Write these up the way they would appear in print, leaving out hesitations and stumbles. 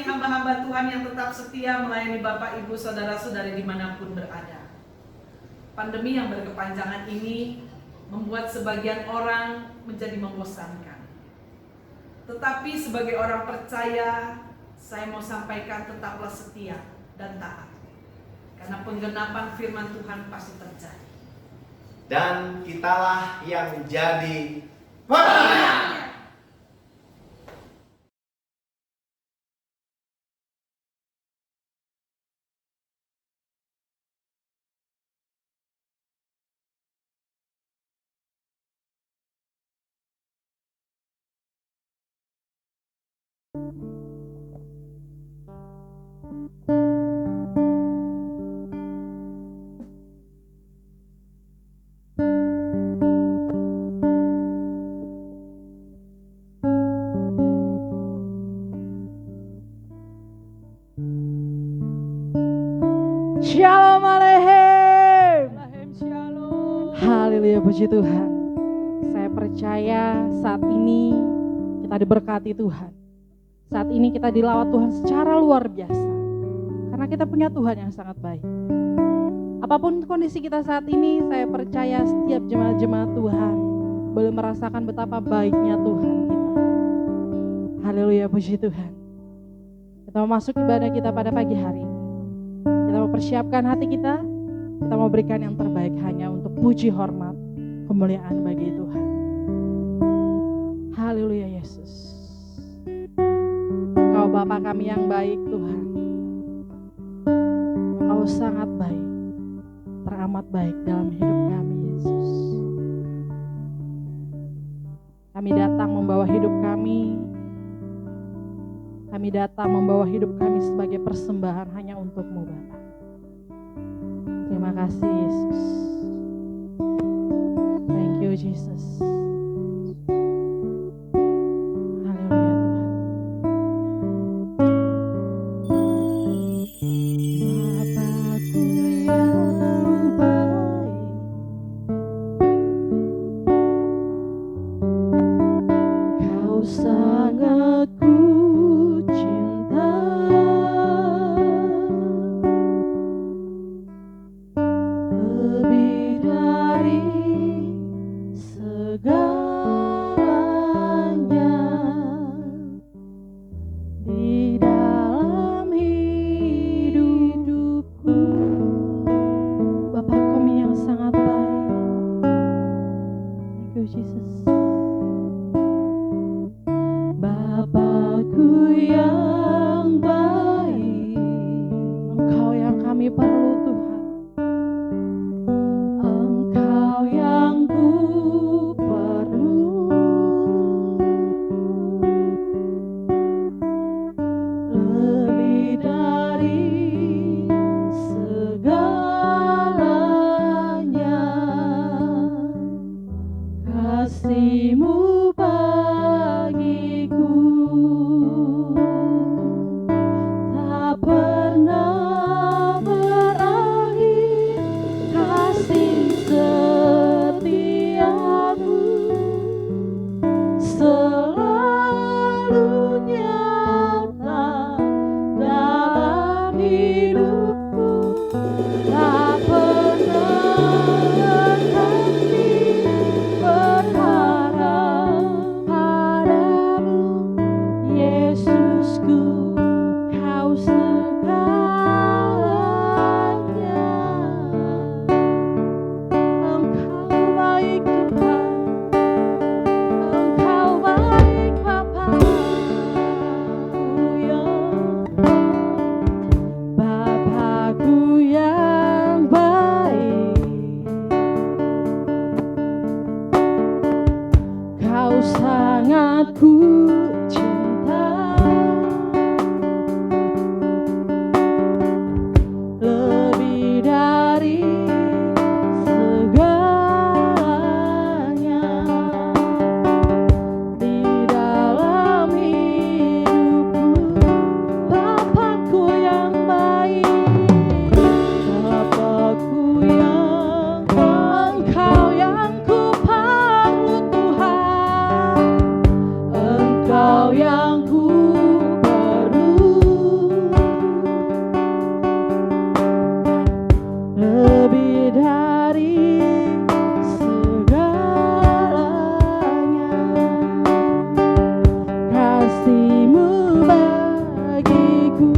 memberkati hamba-hamba Tuhan yang tetap setia melayani Bapak, Ibu, Saudara-saudari dimanapun berada. Pandemi yang berkepanjangan ini membuat sebagian orang menjadi membosankan. Tetapi sebagai orang percaya, saya mau sampaikan tetaplah setia dan taat. Karena penggenapan firman Tuhan pasti terjadi. Dan kitalah yang menjadi pemenangnya. Shalom Alehem. Shalom. Haleluya, puji Tuhan. Saya percaya saat ini kita diberkati Tuhan. Saat ini kita dilawat Tuhan secara luar biasa. Karena kita punya Tuhan yang sangat baik. Apapun kondisi kita saat ini, saya percaya setiap jemaat-jemaat Tuhan boleh merasakan betapa baiknya Tuhan kita. Haleluya, puji Tuhan. Kita mau masuk ibadah kita pada pagi hari ini. Kita mau persiapkan hati kita. Kita mau berikan yang terbaik hanya untuk puji, hormat, kemuliaan bagi Tuhan. Haleluya Yesus. Engkau Bapa kami yang baik Tuhan. Engkau sangat baik, teramat baik dalam hidup kami Yesus. Kami datang membawa hidup kami. Kami datang membawa hidup kami sebagai persembahan hanya untuk-Mu Bapa. Terima kasih Yesus. Thank you Jesus. Haleluya Tuhan. Bapakku yang baik, Kau sangat ku cinta. Lebih dari segalanya di dalam hidupku. Bapa kami yang sangat baik. Thank you Jesus. Bapakku yang baik, Engkau yang kami perlu Tuhan. Engkau yang ku perlu. Lebih dari segalanya, kasih-Mu bagiku tak pernah berakhir. Kasih setiamu selalu nyata hatiku.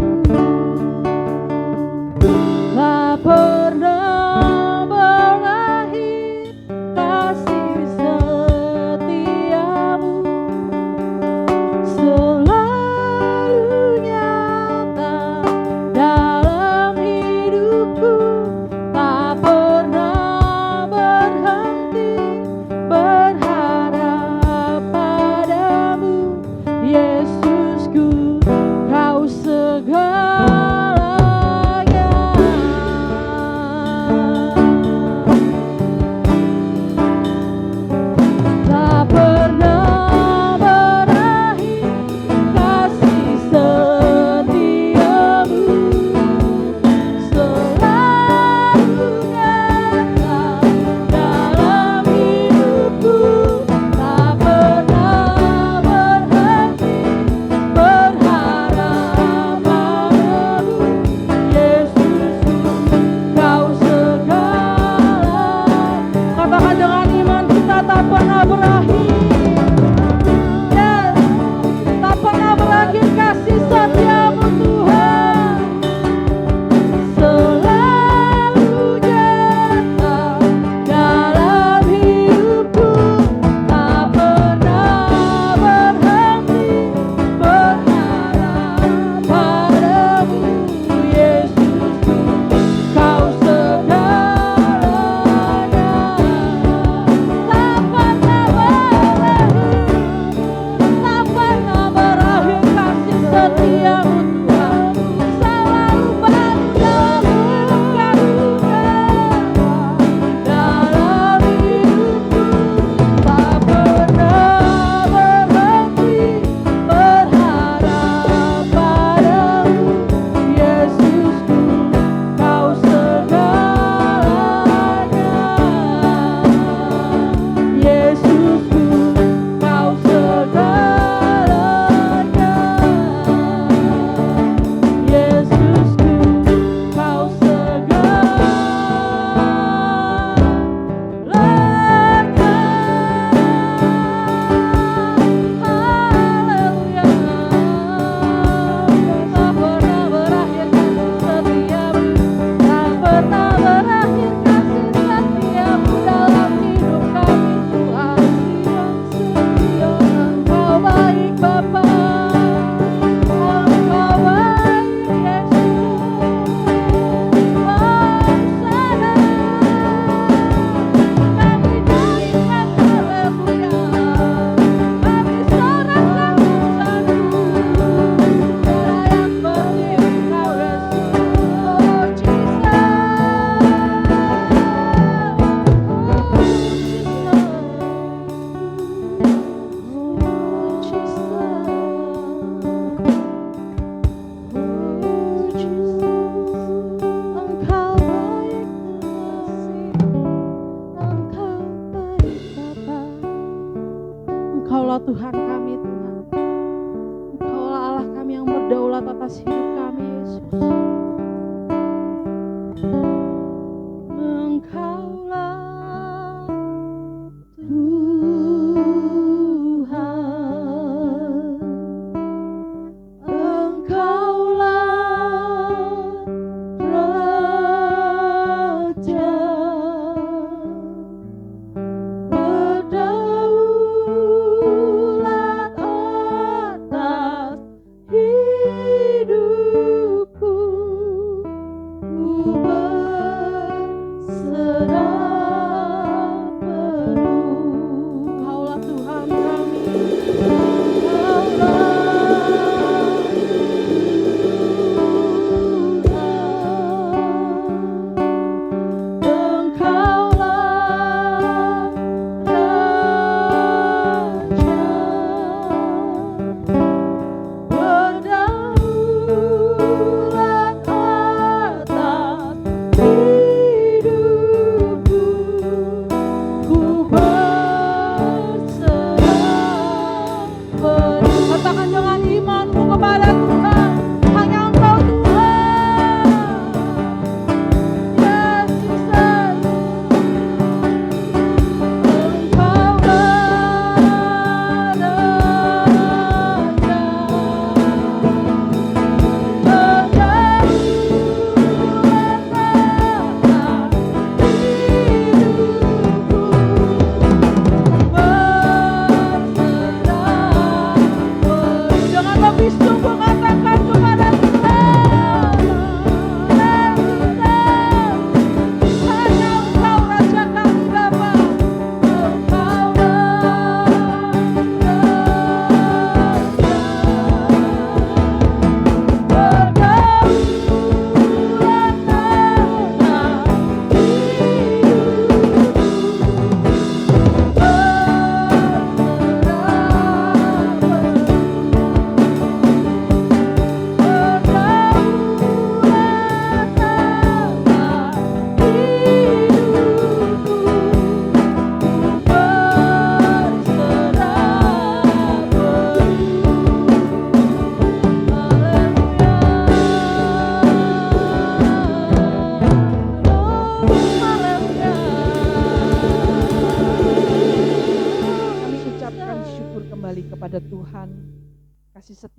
Tak pernah berakhir kasih setiamu, selalu nyata dalam hidupku. Tak pernah berhenti berharap padamu, Yesusku, Kau segalanya.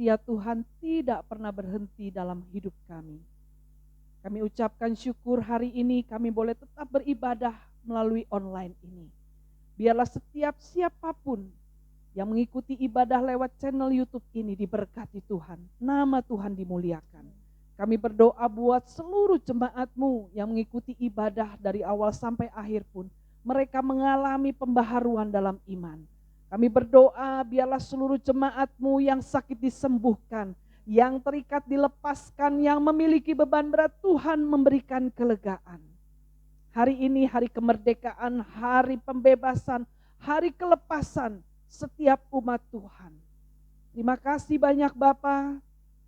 setia Tuhan tidak pernah berhenti dalam hidup kami. Kami ucapkan syukur hari ini kami boleh tetap beribadah melalui online ini. Biarlah setiap siapapun yang mengikuti ibadah lewat channel YouTube ini diberkati Tuhan. Nama Tuhan dimuliakan. Kami berdoa buat seluruh jemaat-Mu yang mengikuti ibadah dari awal sampai akhir pun. Mereka mengalami pembaharuan dalam iman. Kami berdoa biarlah seluruh jemaat-Mu yang sakit disembuhkan, yang terikat dilepaskan, yang memiliki beban berat Tuhan memberikan kelegaan. Hari ini hari kemerdekaan, hari pembebasan, hari kelepasan setiap umat Tuhan. Terima kasih banyak Bapa.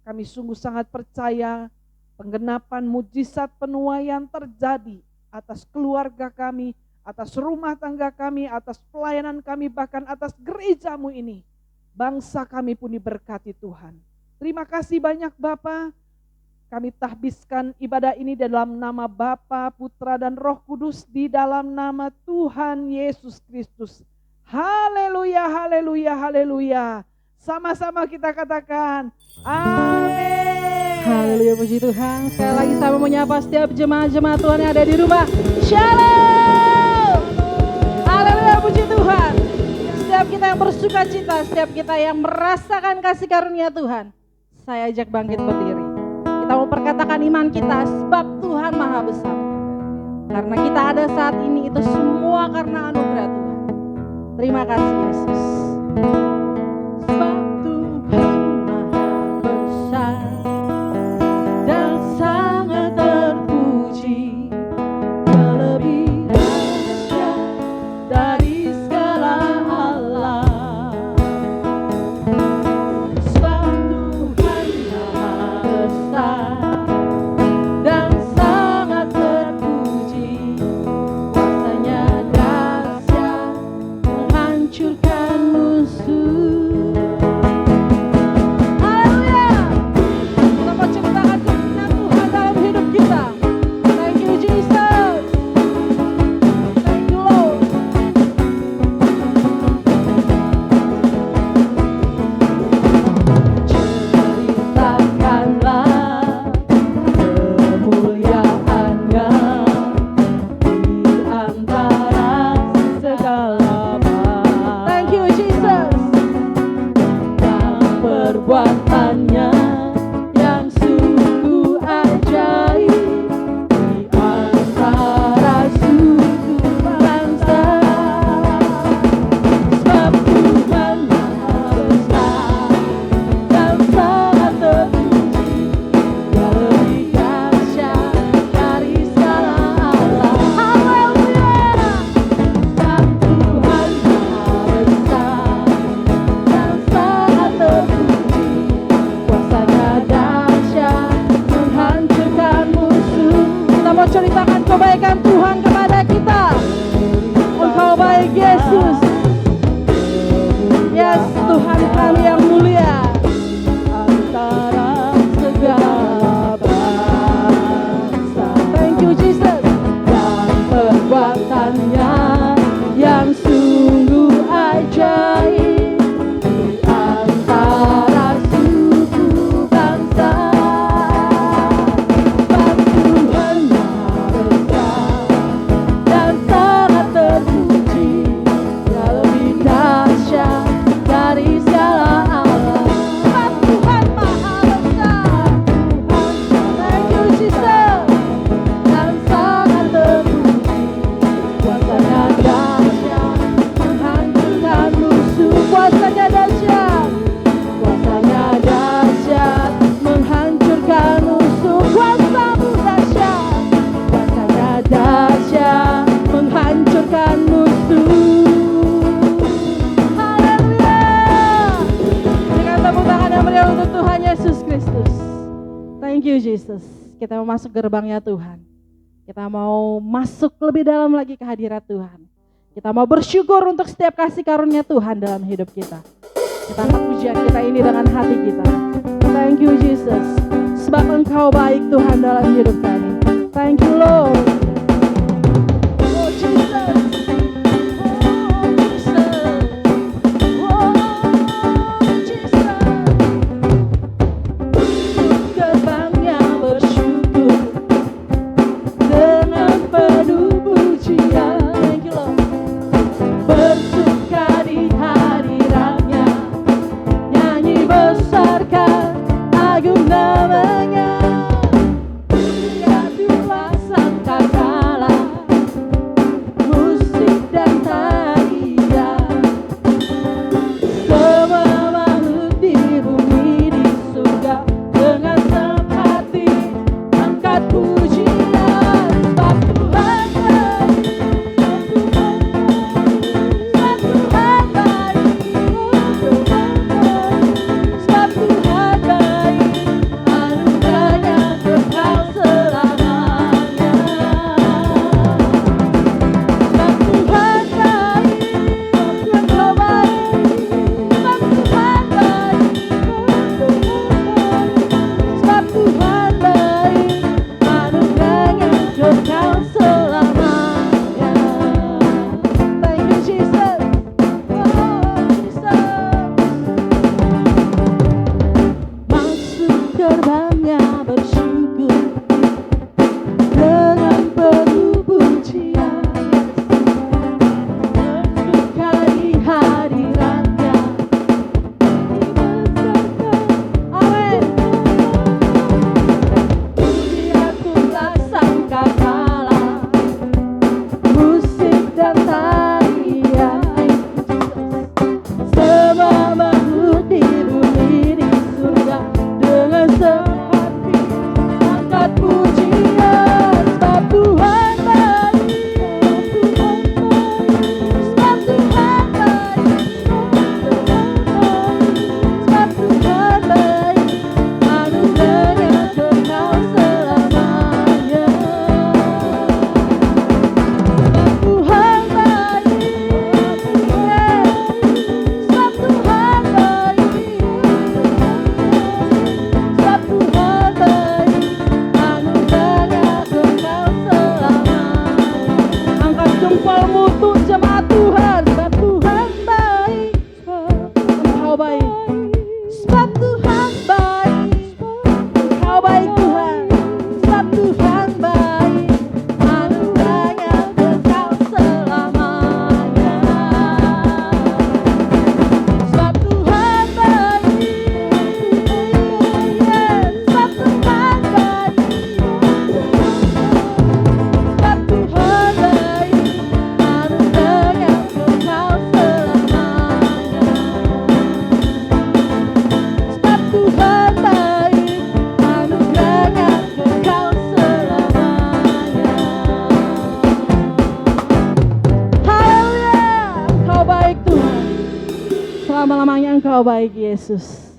Kami sungguh sangat percaya penggenapan mujizat penuaian terjadi atas keluarga kami, atas rumah tangga kami, atas pelayanan kami, bahkan atas gereja-Mu ini. Bangsa kami pun diberkati Tuhan. Terima kasih banyak Bapa. Kami tahbiskan ibadah ini dalam nama Bapa, Putra dan Roh Kudus, di dalam nama Tuhan Yesus Kristus. Haleluya, haleluya, haleluya. Sama-sama kita katakan amin. Haleluya, puji Tuhan. Sekali lagi saya mau menyapa setiap jemaat-jemaat Tuhan yang ada di rumah. Shalom. Haleluya, puji Tuhan. Setiap kita yang bersuka cita, setiap kita yang merasakan kasih karunia Tuhan, saya ajak bangkit berdiri. Kita mau perkatakan iman kita sebab Tuhan Maha Besar. Karena kita ada saat ini itu semua karena anugerah Tuhan. Terima kasih Yesus. Sebab Tuhan Maha Besar dan sangat terpuji, Dia lebih dahsyat dari segala alam. Sebab Tuhan Maha Besar dan sangat terpuji, kuasanya dahsyat menghancurkan musuh. Perbuatannya yang sungguh ajaib di antara suku bangsa. Sebab Tuhan Maha Besar dan sangat terpuji, Dia lebih dahsyat dari segala alam. Haleluya. Sebab Tuhan Maha Besar dan sangat terpuji, kuasanya dahsyat menghancurkan musuh. Kita mau ceritakan kebaikan Tuhan kepada kita. Engkau baik Yesus. Yes, Tuhan kami yang mulia. Antara segala bangsa. Thank you Jesus. Dan perbuatannya yang sungguh ajaib di antara suku bangsa. Sebab Tuhan Maha Besar dan sangat terpuji, Dia lebih dahsyat dari segala alam. Sebab Tuhan Maha Besar, Thank you Jesus. dan sangat terpuji, kuasanya dahsyat menghancurkan musuh. Kuasanya dahsyat, kuasanya dahsyat menghancurkan musuh. Kuasamu dahsyat, kuasanya dahsyat menghancurkan musuh. Haleluya. Dengan tepuk tangan yang meriah untuk Tuhan Yesus Kristus. Thank you Jesus. Kita mau masuk gerbangnya Tuhan. Kita mau masuk lebih dalam lagi ke hadirat Tuhan. Kita mau bersyukur untuk setiap kasih karunia Tuhan dalam hidup kita. Kita angkat pujian kita ini dengan hati kita. Thank you Jesus. Sebab Engkau baik Tuhan dalam hidup kami. Thank you Lord. Oh Jesus, oh Jesus, oh Jesus. namanya. Jadilah sangkakala, musik dan tarian, semua makhluk di bumi di surga dengan senang hati angkat pujian. Sebab Tuhan baik, sebab Tuhan baik, sebab Tuhan baik, anugerahnya kekal selamanya. Sebab Tuhan baik, Engkau baik, sebab Tuhan baik, sebab Tuhan baik, anugerahnya kekal selamanya. Thank you Jesus, oh Jesus. Masuk gerbangnya bersyukur dengan penuh pujian, bersuka di hadiratnya, amin. Lihatlah sangkakala, musik dan tarian, semua makhluk di bumi di surga dengan senang hati angkat pujian. Sebab Tuhan baik, sebab Tuhan baik, sebab Tuhan baik, anugerahnya kekal selamanya. Sebab Tuhan baik, sebab Tuhan baik, sebab Tuhan baik, anugerahnya kekal selamanya. Angkat jempolmu untuk jemaat Tuhan. Sebab Tuhan baik, Engkau baik, sebab Tuhan baik, Engkau baik Tuhan, sebab Tuhan baik, anugerahnya kekal selamanya. Sebab Tuhan baik, sebab Tuhan baik, sebab Tuhan baik, anugerahnya kekal selamanya. Sebab Tuhan baik, anugerahnya kekal selamanya. Haleluya, Engkau baik Tuhan, selama-lamanya Engkau baik Yesus.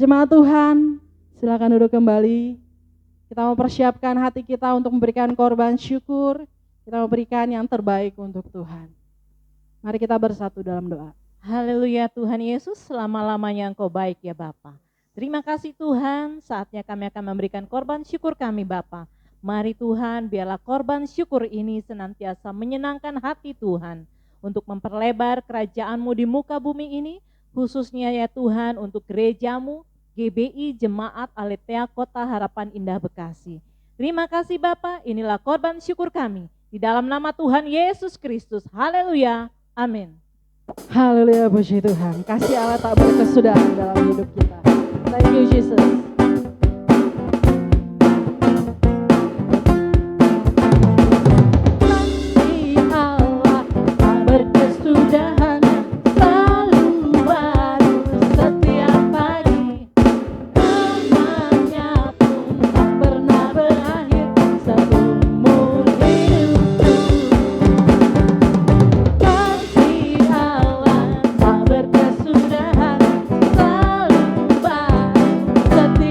Jemaat Tuhan, silakan duduk kembali. Kita mempersiapkan hati kita untuk memberikan korban syukur. Kita memberikan yang terbaik untuk Tuhan. Mari kita bersatu dalam doa. Haleluya Tuhan Yesus, selama-lamanya Engkau baik ya Bapa. Terima kasih Tuhan, saatnya kami akan memberikan korban syukur kami Bapa. Mari Tuhan, biarlah korban syukur ini senantiasa menyenangkan hati Tuhan, untuk memperlebar kerajaan-Mu di muka bumi ini, khususnya ya Tuhan untuk gereja-Mu, GBI Jemaat Aletheia Kota Harapan Indah Bekasi. Terima kasih Bapa, inilah korban syukur kami, di dalam nama Tuhan Yesus Kristus. Haleluya, amin. Haleluya, puji Tuhan. Kasih Allah tak berkesudahan dalam hidup kita. Thank you Jesus. Kasih Allah tak berkesudahan, selalu baru setiap pagi. Rahmat-Nya pun tak pernah berakhir seumur hidupku. Kasih Allah tak berkesudahan, selalu baru setiap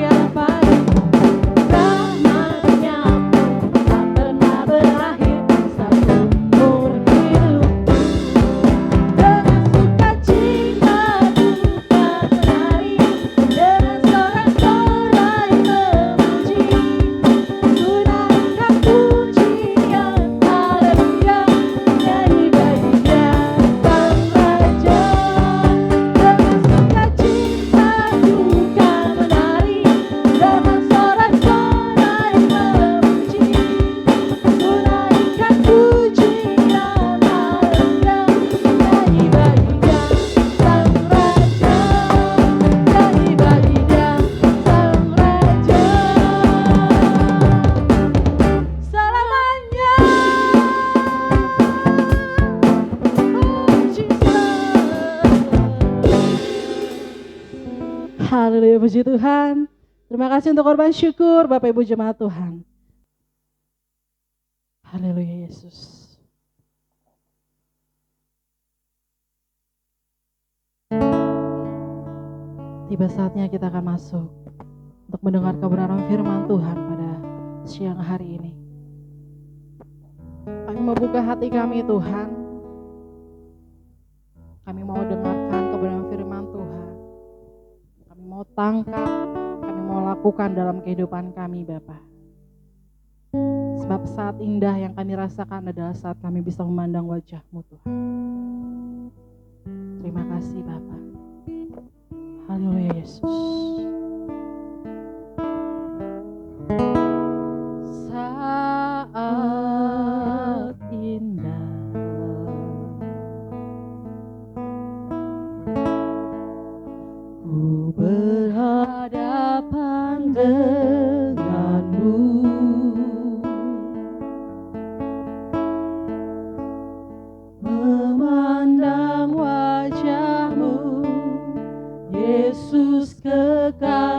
Puji Tuhan. Terima kasih untuk korban syukur Bapak Ibu jemaat Tuhan. Haleluya Yesus. Tiba saatnya kita akan masuk untuk mendengar kebenaran firman Tuhan pada siang hari ini. Kami membuka hati kami Tuhan. Kami mau dengarkan kebenaran firman Tuhan. Kami mau tangkap, kami mau lakukan dalam kehidupan kami Bapa. Sebab saat indah yang kami rasakan adalah saat kami bisa memandang wajah-Mu Tuhan. Terima kasih Bapa. Haleluya Yesus. Saat indah ku berhadapan denganmu, memandang wajah-Mu Yesus kekasih.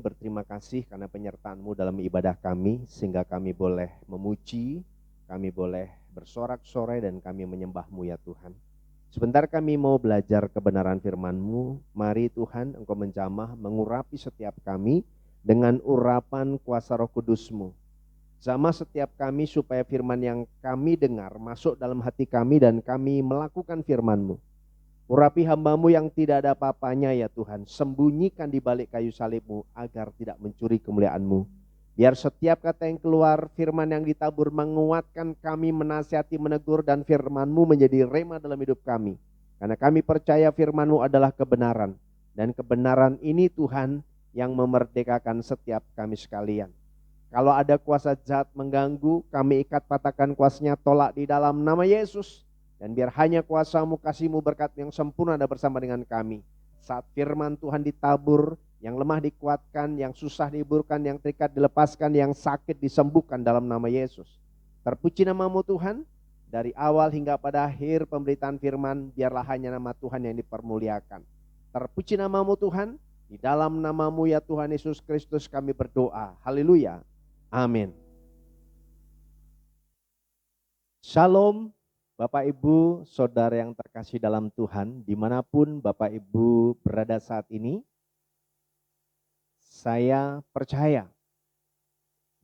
berterima kasih karena penyertaan-Mu dalam ibadah kami, sehingga kami boleh memuji, kami boleh bersorak-sorai dan kami menyembah-Mu ya Tuhan. Sebentar kami mau belajar kebenaran firman-Mu. Mari Tuhan Engkau menjamah, mengurapi setiap kami dengan urapan kuasa Roh Kudus-Mu. Jamah setiap kami supaya firman yang kami dengar masuk dalam hati kami dan kami melakukan firman-Mu. Urapi hamba-Mu yang tidak ada apa-apanya ya Tuhan. Sembunyikan di balik kayu salib-Mu agar tidak mencuri kemuliaan-Mu. Biar setiap kata yang keluar, firman yang ditabur menguatkan kami, menasihati, menegur, dan firman-Mu menjadi rema dalam hidup kami. Karena kami percaya firman-Mu adalah kebenaran. Dan kebenaran ini Tuhan yang memerdekakan setiap kami sekalian. Kalau ada kuasa jahat mengganggu, kami ikat patahkan kuasanya, tolak di dalam nama Yesus. Dan biar hanya kuasa-Mu, kasih-Mu, berkat yang sempurna ada bersama dengan kami. Saat firman Tuhan ditabur, yang lemah dikuatkan, yang susah dihiburkan, yang terikat dilepaskan, yang sakit disembuhkan dalam nama Yesus. Terpuji nama-Mu Tuhan, dari awal hingga pada akhir pemberitaan firman, biarlah hanya nama Tuhan yang dipermuliakan. Terpuji nama-Mu Tuhan, di dalam nama-Mu ya Tuhan Yesus Kristus kami berdoa. Haleluya. Amin. Shalom Bapak Ibu, Saudara yang terkasih dalam Tuhan, dimanapun Bapak Ibu berada saat ini. Saya percaya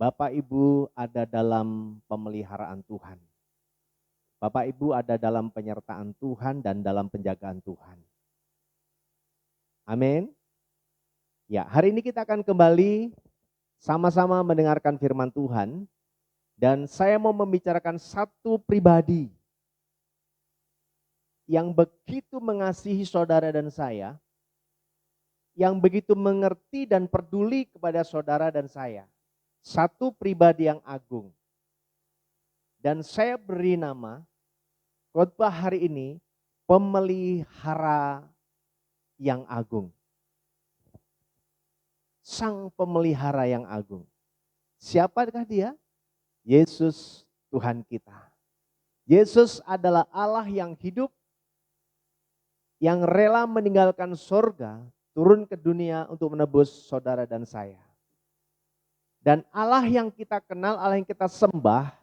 Bapak Ibu ada dalam pemeliharaan Tuhan. Bapak Ibu ada dalam penyertaan Tuhan dan dalam penjagaan Tuhan. Amin. Ya, hari ini kita akan kembali sama-sama mendengarkan firman Tuhan. Dan saya mau membicarakan satu pribadi yang begitu mengasihi saudara dan saya, yang begitu mengerti dan peduli kepada saudara dan saya. Satu pribadi yang agung. Dan saya beri nama khotbah hari ini, pemelihara yang agung. Sang pemelihara yang agung. Siapakah dia? Yesus Tuhan kita. Yesus adalah Allah yang hidup, yang rela meninggalkan sorga, turun ke dunia untuk menebus saudara dan saya. Dan Allah yang kita kenal, Allah yang kita sembah,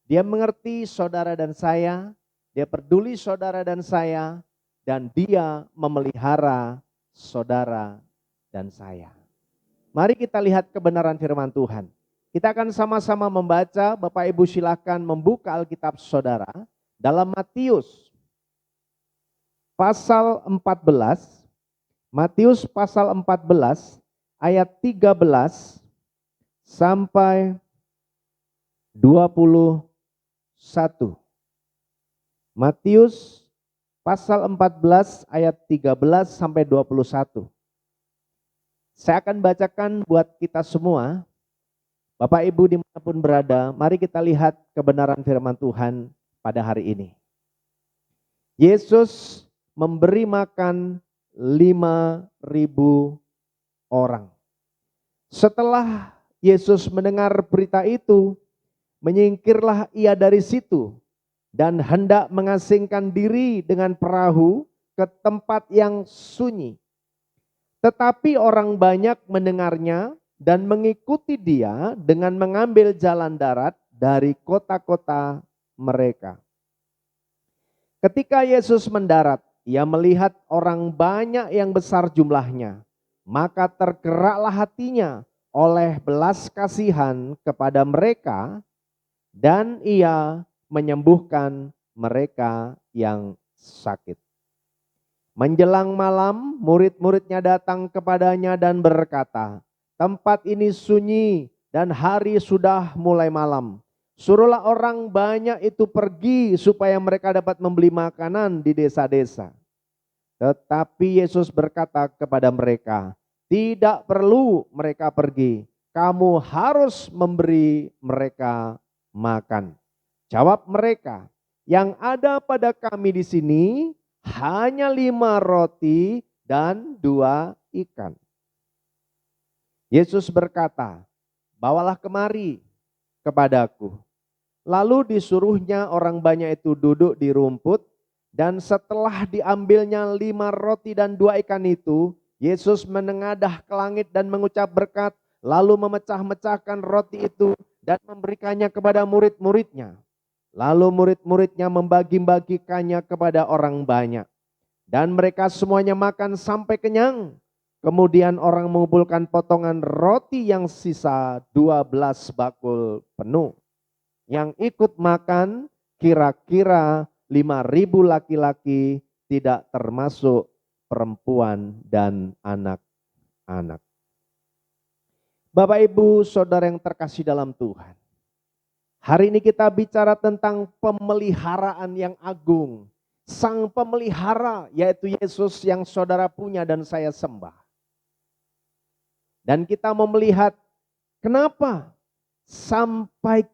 Dia mengerti saudara dan saya, Dia peduli saudara dan saya, dan Dia memelihara saudara dan saya. Mari kita lihat kebenaran firman Tuhan. Kita akan sama-sama membaca, Bapak Ibu silakan membuka Alkitab saudara, dalam Matius pasal 14, Matius pasal 14 ayat 13 sampai 21. Matius pasal 14 ayat 13 sampai 21. Saya akan bacakan buat kita semua. Bapak Ibu dimanapun berada, mari kita lihat kebenaran firman Tuhan pada hari ini. Yesus memberi makan 5.000 orang. Setelah Yesus mendengar berita itu, menyingkirlah ia dari situ dan hendak mengasingkan diri dengan perahu ke tempat yang sunyi. Tetapi orang banyak mendengarnya dan mengikuti dia dengan mengambil jalan darat dari kota-kota mereka. Ketika Yesus mendarat, ia melihat orang banyak yang besar jumlahnya, maka tergeraklah hatinya oleh belas kasihan kepada mereka dan ia menyembuhkan mereka yang sakit. Menjelang malam, murid-muridnya datang kepadanya dan berkata, "Tempat ini sunyi dan hari sudah mulai malam. Suruhlah orang banyak itu pergi supaya mereka dapat membeli makanan di desa-desa." Tetapi Yesus berkata kepada mereka, "Tidak perlu mereka pergi, kamu harus memberi mereka makan." Jawab mereka, "Yang ada pada kami di sini hanya 5 roti dan 2 ikan." Yesus berkata, "Bawalah kemari kepadaku." Lalu disuruhnya orang banyak itu duduk di rumput, dan setelah diambilnya 5 roti dan 2 ikan itu, Yesus menengadah ke langit dan mengucap berkat, lalu memecah-mecahkan roti itu dan memberikannya kepada murid-muridnya. Lalu murid-muridnya membagi-bagikannya kepada orang banyak. Dan mereka semuanya makan sampai kenyang. Kemudian orang mengumpulkan potongan roti yang sisa 12 bakul penuh. Yang ikut makan kira-kira 5.000 laki-laki, tidak termasuk perempuan dan anak-anak. Bapak, Ibu, Saudara yang terkasih dalam Tuhan. Hari ini kita bicara tentang pemeliharaan yang agung. Sang pemelihara, yaitu Yesus yang saudara punya dan saya sembah. Dan kita mau melihat kenapa sampai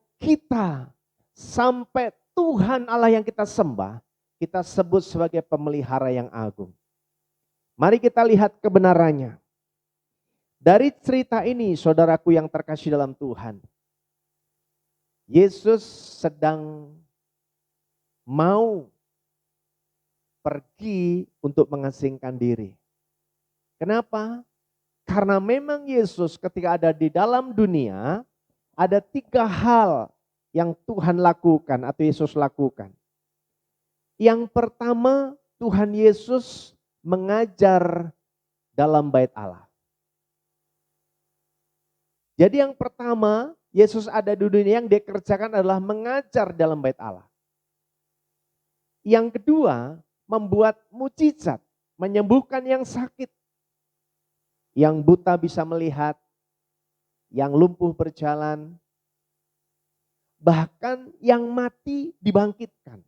Tuhan Allah yang kita sembah, kita sebut sebagai pemelihara yang agung. Mari kita lihat kebenarannya. Dari cerita ini, saudaraku yang terkasih dalam Tuhan, Yesus sedang mau pergi untuk mengasingkan diri. Kenapa? Karena memang Yesus ketika ada di dalam dunia, ada 3 hal yang Tuhan lakukan atau Yesus lakukan. Yang pertama, Tuhan Yesus mengajar dalam bait Allah. Jadi yang pertama, Yesus ada di dunia yang dia kerjakan adalah mengajar dalam bait Allah. Yang kedua, membuat mukjizat, menyembuhkan yang sakit. Yang buta bisa melihat, yang lumpuh berjalan, bahkan yang mati dibangkitkan.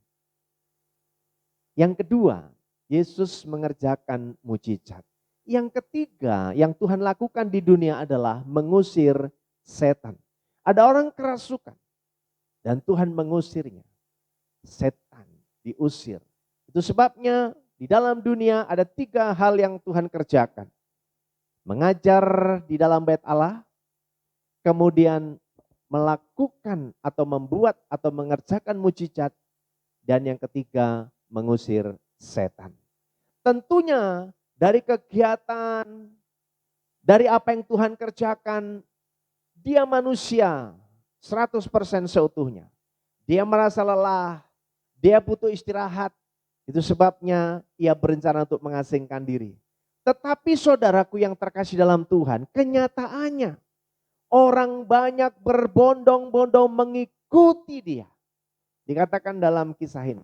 Yang kedua, Yesus mengerjakan mukjizat. Yang ketiga yang Tuhan lakukan di dunia adalah mengusir setan. Ada orang kerasukan dan Tuhan mengusirnya. Setan diusir. Itu sebabnya di dalam dunia ada 3 hal yang Tuhan kerjakan. Mengajar di dalam bait Allah, kemudian melakukan atau membuat atau mengerjakan mukjizat, dan yang ketiga mengusir setan. Tentunya dari kegiatan, dari apa yang Tuhan kerjakan, dia manusia 100% seutuhnya. Dia merasa lelah, dia butuh istirahat. Itu sebabnya ia berencana untuk mengasingkan diri. Tetapi saudaraku yang terkasih dalam Tuhan, kenyataannya orang banyak berbondong-bondong mengikuti dia. Dikatakan dalam kisah ini.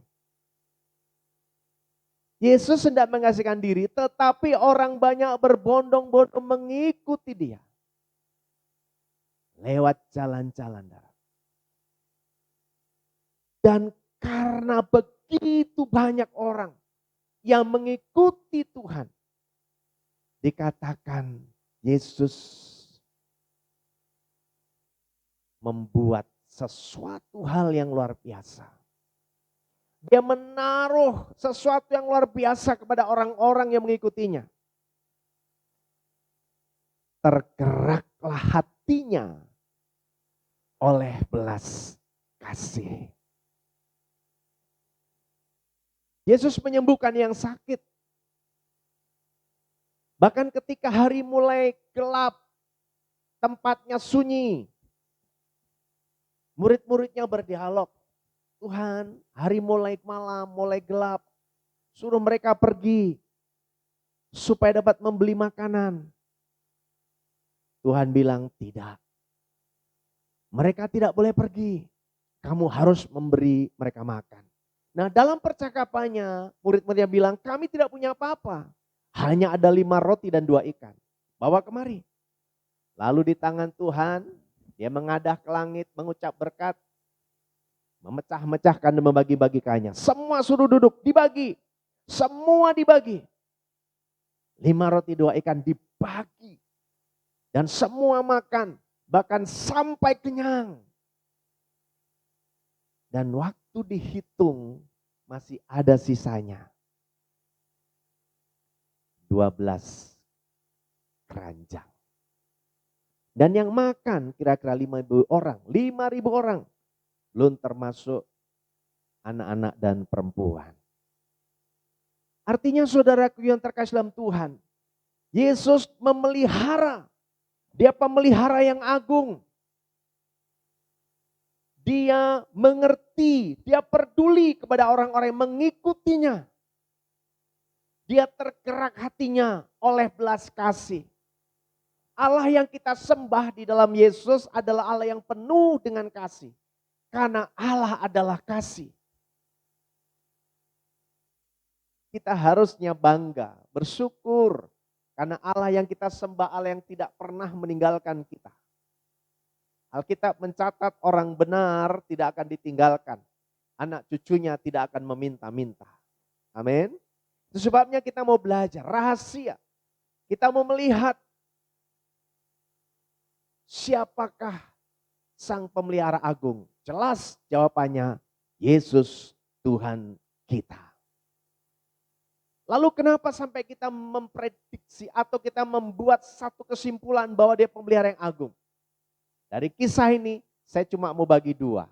Yesus hendak mengasingkan diri, tetapi orang banyak berbondong-bondong mengikuti dia. Lewat jalan-jalan darat. Dan karena begitu banyak orang yang mengikuti Tuhan, dikatakan Yesus membuat sesuatu hal yang luar biasa. Dia menaruh sesuatu yang luar biasa kepada orang-orang yang mengikutinya. Tergeraklah hatinya oleh belas kasih. Yesus menyembuhkan yang sakit. Bahkan ketika hari mulai gelap, tempatnya sunyi, murid-muridnya berdialog. Tuhan, hari mulai malam, mulai gelap, suruh mereka pergi supaya dapat membeli makanan. Tuhan bilang tidak. Mereka tidak boleh pergi. Kamu harus memberi mereka makan. Nah, dalam percakapannya, murid-muridnya bilang, kami tidak punya apa-apa. Hanya ada 5 roti dan 2 ikan. Bawa kemari. Lalu di tangan Tuhan, dia mengadah ke langit, mengucap berkat, memecah-mecahkan dan membagi-bagikannya. Semua suruh duduk, dibagi. Semua dibagi. 5 roti 2 ikan dibagi. Dan semua makan, bahkan sampai kenyang. Dan waktu dihitung masih ada sisanya. 12 keranjang. Dan yang makan kira-kira 5.000 orang. 5.000 orang. Belum termasuk anak-anak dan perempuan. Artinya saudaraku yang terkasih dalam Tuhan. Yesus memelihara. Dia pemelihara yang agung. Dia mengerti, dia peduli kepada orang-orang yang mengikutinya. Dia tergerak hatinya oleh belas kasih. Allah yang kita sembah di dalam Yesus adalah Allah yang penuh dengan kasih. Karena Allah adalah kasih. Kita harusnya bangga, bersyukur. Karena Allah yang kita sembah, Allah yang tidak pernah meninggalkan kita. Alkitab mencatat orang benar tidak akan ditinggalkan. Anak cucunya tidak akan meminta-minta. Amin. Itu sebabnya kita mau belajar rahasia. Kita mau melihat siapakah sang pemelihara agung. Jelas jawabannya, Yesus Tuhan kita. Lalu kenapa sampai kita memprediksi atau kita membuat satu kesimpulan bahwa dia pemelihara yang agung? Dari kisah ini saya cuma mau bagi dua.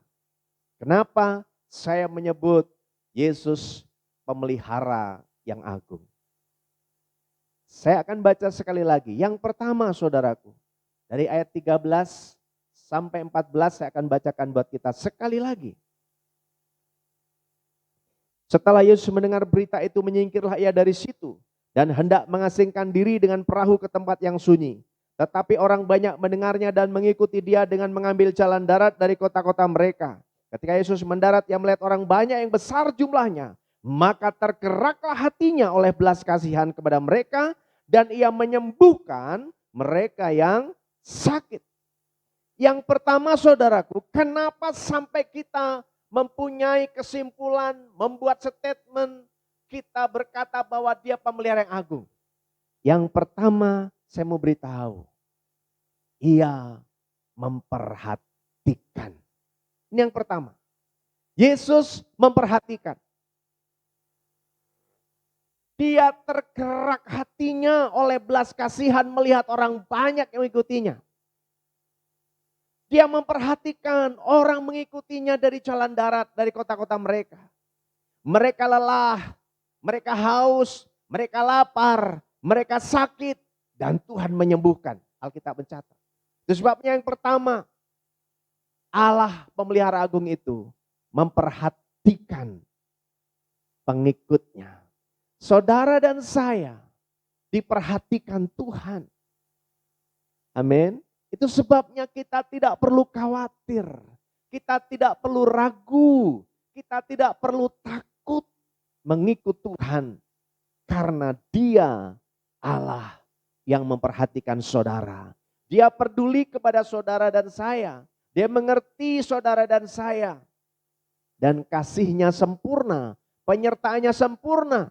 Kenapa saya menyebut Yesus pemelihara yang agung? Saya akan baca sekali lagi. Yang pertama saudaraku, dari ayat 13 sampai 14 saya akan bacakan buat kita sekali lagi. Setelah Yesus mendengar berita itu, menyingkirlah ia dari situ dan hendak mengasingkan diri dengan perahu ke tempat yang sunyi. Tetapi orang banyak mendengarnya dan mengikuti dia dengan mengambil jalan darat dari kota-kota mereka. Ketika Yesus mendarat, ia melihat orang banyak yang besar jumlahnya. Maka tergeraklah hatinya oleh belas kasihan kepada mereka dan ia menyembuhkan mereka yang sakit. Yang pertama saudaraku, kenapa sampai kita mempunyai kesimpulan, membuat statement, kita berkata bahwa dia pemelihara yang agung? Yang pertama saya mau beritahu, ia memperhatikan. Ini yang pertama. Yesus memperhatikan. Dia tergerak hatinya oleh belas kasihan melihat orang banyak yang mengikutinya. Dia memperhatikan orang mengikutinya dari jalan darat, dari kota-kota mereka. Mereka lelah, mereka haus, mereka lapar, mereka sakit. Dan Tuhan menyembuhkan. Alkitab mencatat. Itu sebabnya yang pertama, Allah pemelihara agung itu memperhatikan pengikutnya. Saudara dan saya diperhatikan Tuhan. Amin. Itu sebabnya kita tidak perlu khawatir. Kita tidak perlu ragu. Kita tidak perlu takut mengikut Tuhan. Karena Dia Allah yang memperhatikan saudara. Dia peduli kepada saudara dan saya. Dia mengerti saudara dan saya. Dan kasihnya sempurna. Penyertaannya sempurna.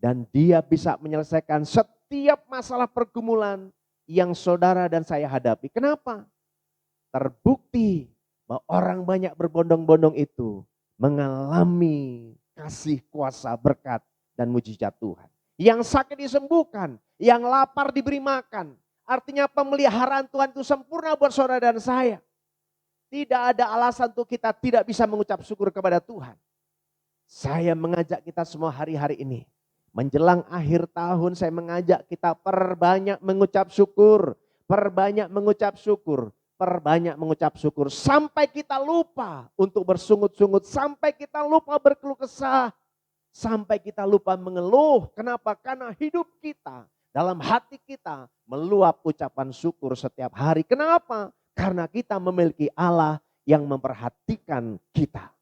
Dan dia bisa menyelesaikan setiap masalah pergumulan yang saudara dan saya hadapi. Kenapa? Terbukti bahwa orang banyak berbondong-bondong itu mengalami kasih, kuasa, berkat, dan mujizat Tuhan. Yang sakit disembuhkan, yang lapar diberi makan. Artinya pemeliharaan Tuhan itu sempurna buat saudara dan saya. Tidak ada alasan untuk kita tidak bisa mengucap syukur kepada Tuhan. Saya mengajak kita semua hari-hari ini. Menjelang akhir tahun saya mengajak kita perbanyak mengucap syukur. Perbanyak mengucap syukur. Perbanyak mengucap syukur. Sampai kita lupa untuk bersungut-sungut. Sampai kita lupa berkeluh kesah. Sampai kita lupa mengeluh. Kenapa? Karena hidup kita, dalam hati kita meluap ucapan syukur setiap hari. Kenapa? Karena kita memiliki Allah yang memperhatikan kita.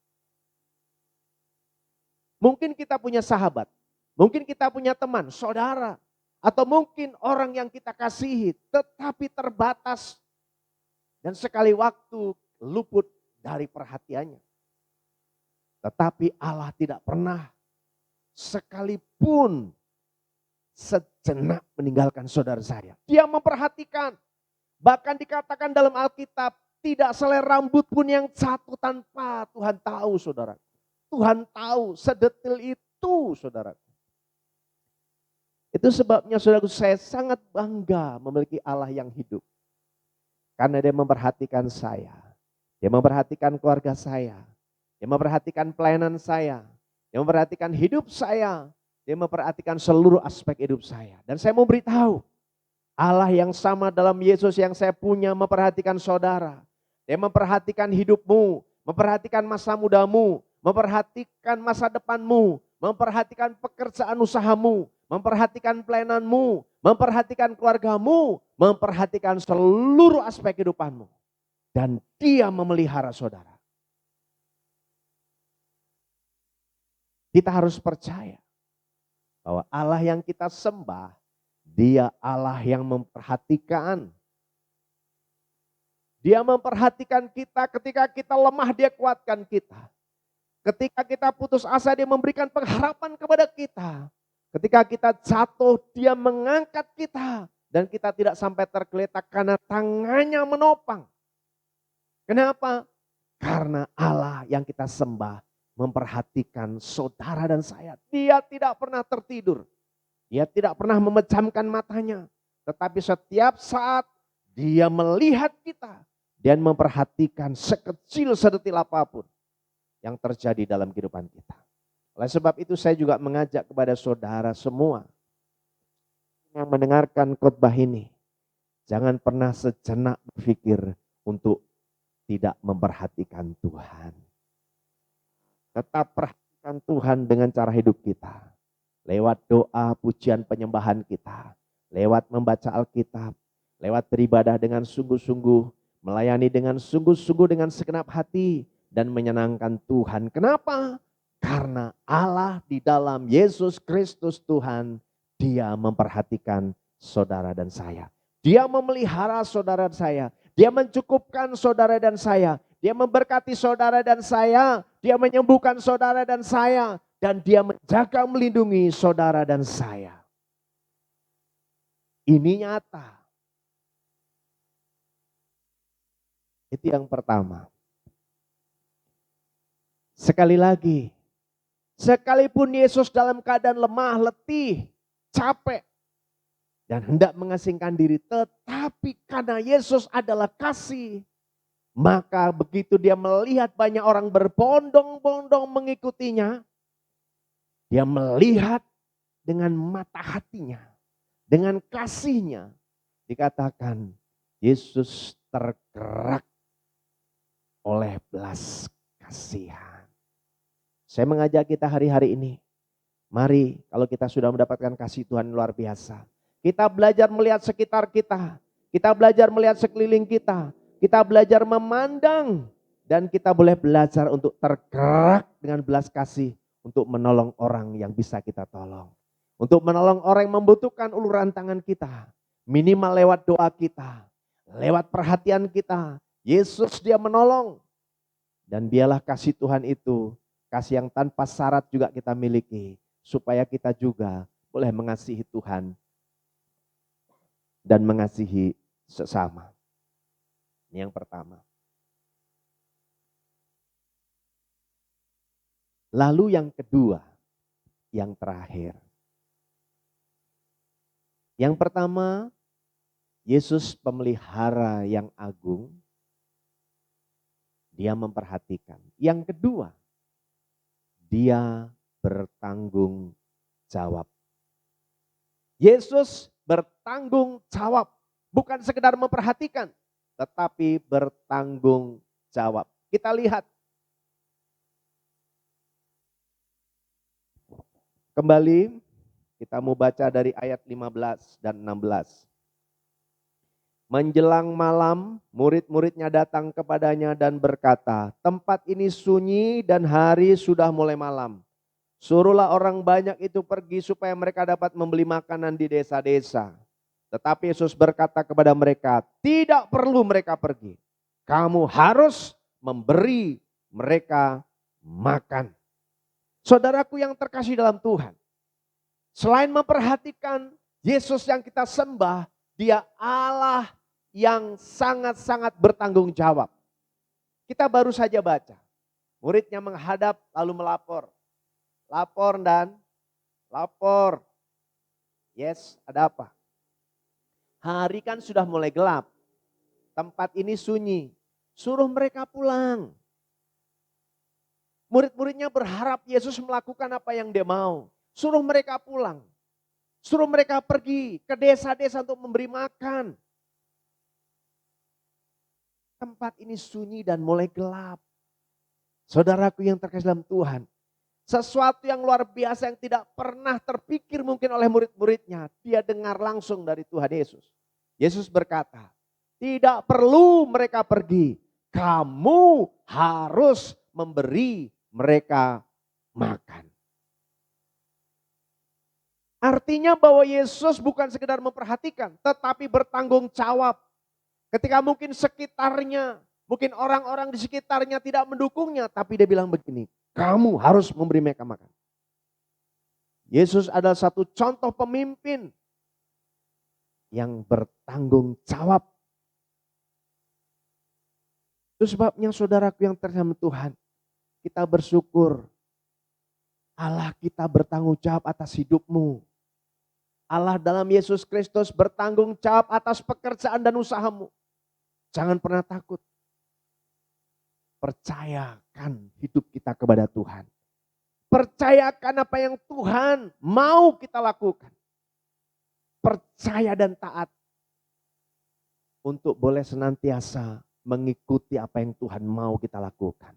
Mungkin kita punya sahabat. Mungkin kita punya teman, saudara. Atau mungkin orang yang kita kasihi tetapi terbatas. Dan sekali waktu luput dari perhatiannya. Tetapi Allah tidak pernah sekalipun sejenak meninggalkan saudara saya. Dia memperhatikan. Bahkan dikatakan dalam Alkitab, tidak selai rambut pun yang jatuh tanpa Tuhan tahu saudara. Tuhan tahu sedetil itu saudara. Itu sebabnya saudaraku saya sangat bangga memiliki Allah yang hidup. Karena dia memperhatikan saya. Dia memperhatikan keluarga saya. Dia memperhatikan pelayanan saya. Dia memperhatikan hidup saya. Dia memperhatikan seluruh aspek hidup saya. Dan saya mau beritahu, Allah yang sama dalam Yesus yang saya punya memperhatikan saudara. Dia memperhatikan hidupmu, memperhatikan masa mudamu, memperhatikan masa depanmu, memperhatikan pekerjaan usahamu, memperhatikan pelayananmu, memperhatikan keluargamu, memperhatikan seluruh aspek kehidupanmu. Dan dia memelihara saudara. Kita harus percaya bahwa Allah yang kita sembah, dia Allah yang memperhatikan. Dia memperhatikan kita ketika kita lemah, dia kuatkan kita. Ketika kita putus asa, dia memberikan pengharapan kepada kita. Ketika kita jatuh, dia mengangkat kita. Dan kita tidak sampai tergeletak karena tangannya menopang. Kenapa? Karena Allah yang kita sembah memperhatikan saudara dan saya. Dia tidak pernah tertidur. Dia tidak pernah memejamkan matanya. Tetapi setiap saat dia melihat kita dan memperhatikan sekecil sedetil apapun yang terjadi dalam kehidupan kita. Oleh sebab itu saya juga mengajak kepada saudara semua yang mendengarkan khotbah ini. Jangan pernah sejenak berpikir untuk tidak memperhatikan Tuhan. Tetap perhatikan Tuhan dengan cara hidup kita. Lewat doa, pujian, penyembahan kita. Lewat membaca Alkitab. Lewat beribadah dengan sungguh-sungguh. Melayani dengan sungguh-sungguh dengan segenap hati. Dan menyenangkan Tuhan. Kenapa? Karena Allah di dalam Yesus Kristus Tuhan. Dia memperhatikan saudara dan saya. Dia memelihara saudara dan saya. Dia mencukupkan saudara dan saya. Dia memberkati saudara dan saya. Dia menyembuhkan saudara dan saya. Dan dia menjaga melindungi saudara dan saya. Ini nyata. Itu yang pertama. Sekali lagi. Sekalipun Yesus dalam keadaan lemah, letih, capek. Dan hendak mengasingkan diri. Tetapi karena Yesus adalah kasih. Maka begitu dia melihat banyak orang berbondong-bondong mengikutinya. Dia melihat dengan mata hatinya. Dengan kasihnya. Dikatakan Yesus tergerak oleh belas kasihan. Saya mengajak kita hari-hari ini. Mari kalau kita sudah mendapatkan kasih Tuhan luar biasa. Kita belajar melihat sekitar kita. Kita belajar melihat sekeliling kita. Kita belajar memandang. Dan kita boleh belajar untuk tergerak dengan belas kasih. Untuk menolong orang yang bisa kita tolong. Untuk menolong orang yang membutuhkan uluran tangan kita. Minimal lewat doa kita. Lewat perhatian kita. Yesus dia menolong. Dan biarlah kasih Tuhan itu. Kasih yang tanpa syarat juga kita miliki. Supaya kita juga boleh mengasihi Tuhan. Dan mengasihi sesama. Ini yang pertama. Lalu yang kedua, yang terakhir. Yang pertama, Yesus pemelihara yang agung. Dia memperhatikan. Yang kedua, dia bertanggung jawab. Yesus bertanggung jawab. Bukan sekedar memperhatikan, tetapi bertanggung jawab. Kita lihat. Kembali, kita mau baca dari ayat 15 dan 16. Menjelang malam, murid-muridnya datang kepadanya dan berkata, tempat ini sunyi dan hari sudah mulai malam. Suruhlah orang banyak itu pergi supaya mereka dapat membeli makanan di desa-desa. Tetapi Yesus berkata kepada mereka, tidak perlu mereka pergi. Kamu harus memberi mereka makan. Saudaraku yang terkasih dalam Tuhan. Selain memperhatikan Yesus yang kita sembah, dia Allah yang sangat-sangat bertanggung jawab. Kita baru saja baca. Muridnya menghadap lalu melapor. Lapor dan lapor. Yes, ada apa? Hari kan sudah mulai gelap. Tempat ini sunyi. Suruh mereka pulang. Murid-muridnya berharap Yesus melakukan apa yang dia mau. Suruh mereka pulang. Suruh mereka pergi ke desa-desa untuk memberi makan. Tempat ini sunyi dan mulai gelap. Saudaraku yang terkasih dalam Tuhan, sesuatu yang luar biasa yang tidak pernah terpikir mungkin oleh murid-muridnya, dia dengar langsung dari Tuhan Yesus. Yesus berkata, tidak perlu mereka pergi, kamu harus memberi mereka makan. Artinya bahwa Yesus bukan sekedar memperhatikan, tetapi bertanggung jawab. Ketika mungkin sekitarnya, mungkin orang-orang di sekitarnya tidak mendukungnya, tapi dia bilang begini, kamu harus memberi mereka makan. Yesus adalah satu contoh pemimpin yang bertanggung jawab. Itu sebabnya saudaraku yang terkasih Tuhan, kita bersyukur Allah kita bertanggung jawab atas hidupmu. Allah dalam Yesus Kristus bertanggung jawab atas pekerjaan dan usahamu. Jangan pernah takut. Percayakan hidup kita kepada Tuhan. Percayakan apa yang Tuhan mau kita lakukan. Percaya dan taat. Untuk boleh senantiasa mengikuti apa yang Tuhan mau kita lakukan.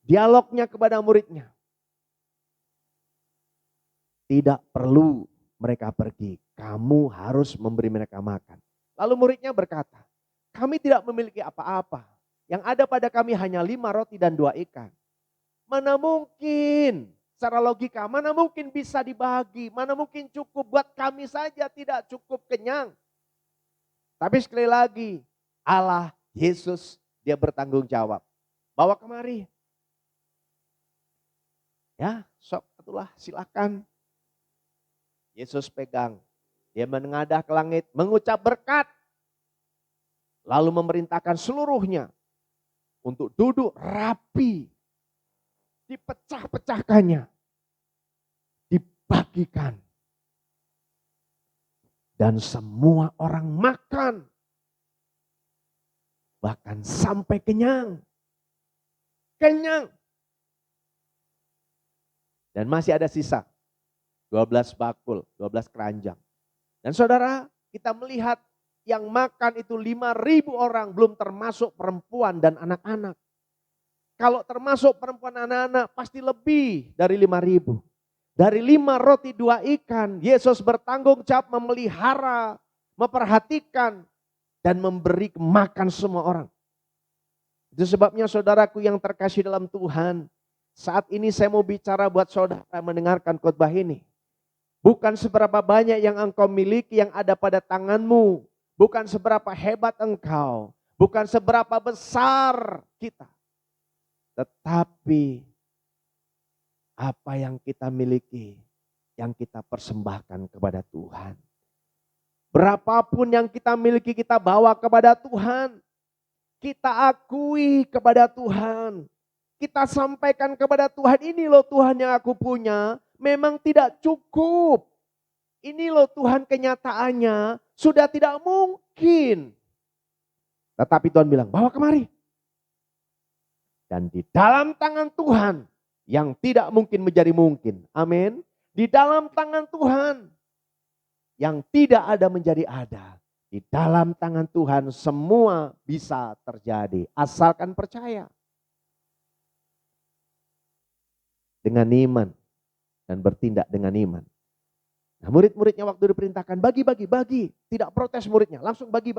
Dialognya kepada muridnya. Tidak perlu mereka pergi, kamu harus memberi mereka makan. Lalu muridnya berkata, kami tidak memiliki apa-apa. Yang ada pada kami hanya 5 roti dan 2 ikan. Mana mungkin, secara logika, mana mungkin bisa dibagi, mana mungkin cukup buat kami saja tidak cukup kenyang. Tapi sekali lagi, Allah, Yesus, dia bertanggung jawab. Bawa kemari. Ya, sok itulah silakan. Yesus pegang, dia menengadah ke langit, mengucap berkat. Lalu memerintahkan seluruhnya untuk duduk rapi. Dipecah-pecahkannya, dibagikan. Dan semua orang makan. Bahkan sampai kenyang. Kenyang. Dan masih ada sisa. 12 bakul, 12 keranjang. Dan saudara, kita melihat yang makan itu 5.000 orang, belum termasuk perempuan dan anak-anak. Kalau termasuk perempuan anak-anak pasti lebih dari 5.000. Dari 5 roti 2 ikan, Yesus bertanggung jawab memelihara, memperhatikan, dan memberi makan semua orang. Itu sebabnya saudaraku yang terkasih dalam Tuhan, saat ini saya mau bicara buat saudara mendengarkan khotbah ini. Bukan seberapa banyak yang engkau miliki yang ada pada tanganmu. Bukan seberapa hebat engkau. Bukan seberapa besar kita. Tetapi apa yang kita miliki, yang kita persembahkan kepada Tuhan. Berapapun yang kita miliki kita bawa kepada Tuhan. Kita akui kepada Tuhan. Kita sampaikan kepada Tuhan, ini loh Tuhan yang aku punya. Memang tidak cukup. Ini loh Tuhan kenyataannya sudah tidak mungkin. Tetapi Tuhan bilang, bawa kemari. Dan di dalam tangan Tuhan yang tidak mungkin menjadi mungkin. Amin. Di dalam tangan Tuhan yang tidak ada menjadi ada. Di dalam tangan Tuhan semua bisa terjadi. Asalkan percaya. Dengan iman. Dan bertindak dengan iman. Nah, murid-muridnya waktu diperintahkan bagi. Tidak protes muridnya, langsung bagi.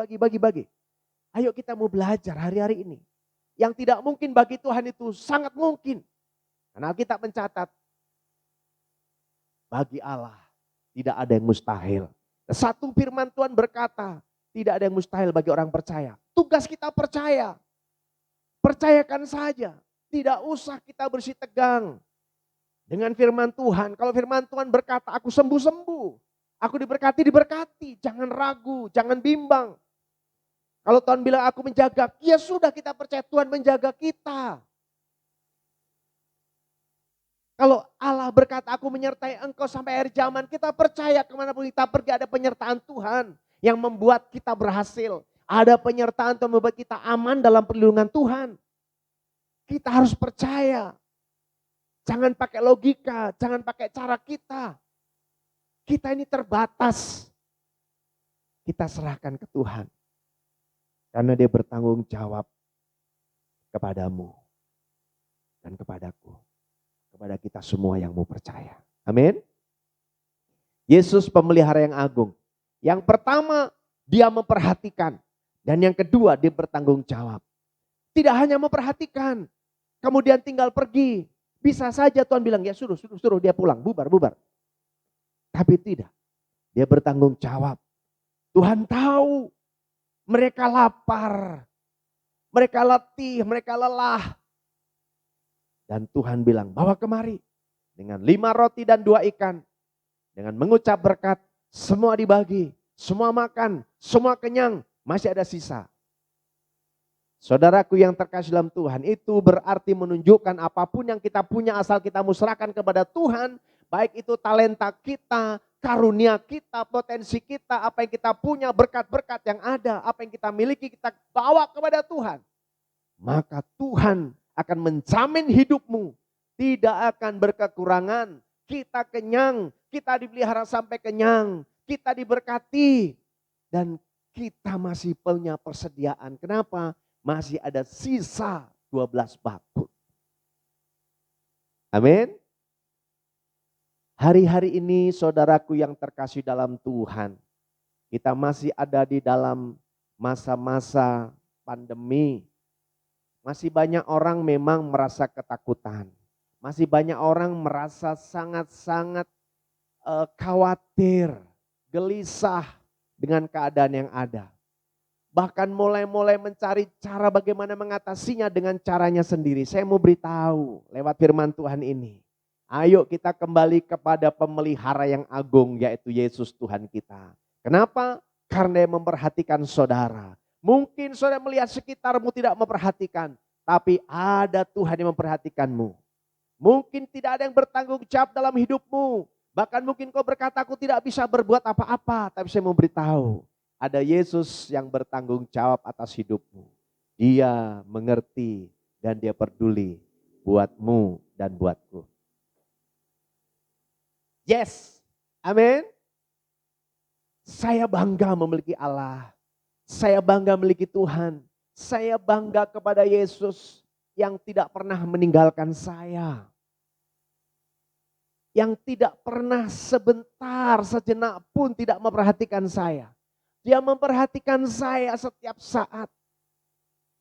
Ayo kita mau belajar hari-hari ini. Yang tidak mungkin bagi Tuhan itu sangat mungkin. Karena Alkitab mencatat, bagi Allah tidak ada yang mustahil. Satu firman Tuhan berkata, tidak ada yang mustahil bagi orang percaya. Tugas kita percaya. Percayakan saja, tidak usah kita bersih tegang. Dengan firman Tuhan, kalau firman Tuhan berkata aku sembuh-sembuh, aku diberkati, jangan ragu, jangan bimbang. Kalau Tuhan bilang aku menjaga, ya sudah kita percaya Tuhan menjaga kita. Kalau Allah berkata aku menyertai engkau sampai akhir zaman, kita percaya kemanapun kita pergi ada penyertaan Tuhan yang membuat kita berhasil. Ada penyertaan Tuhan membuat kita aman dalam perlindungan Tuhan. Kita harus percaya. Jangan pakai logika, jangan pakai cara kita. Kita ini terbatas. Kita serahkan ke Tuhan. Karena dia bertanggung jawab kepadamu dan kepadaku. Kepada kita semua yang mau percaya. Amin. Yesus pemelihara yang agung. Yang pertama, dia memperhatikan. Dan yang kedua, dia bertanggung jawab. Tidak hanya memperhatikan, kemudian tinggal pergi. Bisa saja Tuhan bilang, ya suruh dia pulang, bubar. Tapi tidak, dia bertanggung jawab. Tuhan tahu mereka lapar, mereka letih, mereka lelah. Dan Tuhan bilang, bawa kemari. Dengan 5 roti dan 2 ikan. Dengan mengucap berkat, semua dibagi, semua makan, semua kenyang, masih ada sisa. Saudaraku yang terkasih dalam Tuhan, itu berarti menunjukkan apapun yang kita punya asal kita musrahkan kepada Tuhan, baik itu talenta kita, karunia kita, potensi kita, apa yang kita punya, berkat-berkat yang ada, apa yang kita miliki, kita bawa kepada Tuhan. Maka Tuhan akan menjamin hidupmu, tidak akan berkekurangan, kita kenyang, kita dipelihara sampai kenyang, kita diberkati, dan kita masih punya persediaan. Kenapa? Masih ada sisa 12 bakul. Amin. Hari-hari ini saudaraku yang terkasih dalam Tuhan, kita masih ada di dalam masa-masa pandemi. Masih banyak orang memang merasa ketakutan. Masih banyak orang merasa sangat-sangat khawatir, gelisah dengan keadaan yang ada. Bahkan mulai mencari cara bagaimana mengatasinya dengan caranya sendiri. Saya mau beritahu lewat firman Tuhan ini. Ayo kita kembali kepada pemelihara yang agung, yaitu Yesus Tuhan kita. Kenapa? Karena dia memperhatikan saudara. Mungkin saudara melihat sekitarmu tidak memperhatikan, tapi ada Tuhan yang memperhatikanmu. Mungkin tidak ada yang bertanggung jawab dalam hidupmu. Bahkan mungkin kau berkata, aku tidak bisa berbuat apa-apa. Tapi saya mau beritahu, ada Yesus yang bertanggung jawab atas hidupmu. Dia mengerti dan dia peduli buatmu dan buatku. Yes, amin. Saya bangga memiliki Allah. Saya bangga memiliki Tuhan. Saya bangga kepada Yesus yang tidak pernah meninggalkan saya. Yang tidak pernah sebentar, sejenak pun tidak memperhatikan saya. Dia memperhatikan saya setiap saat.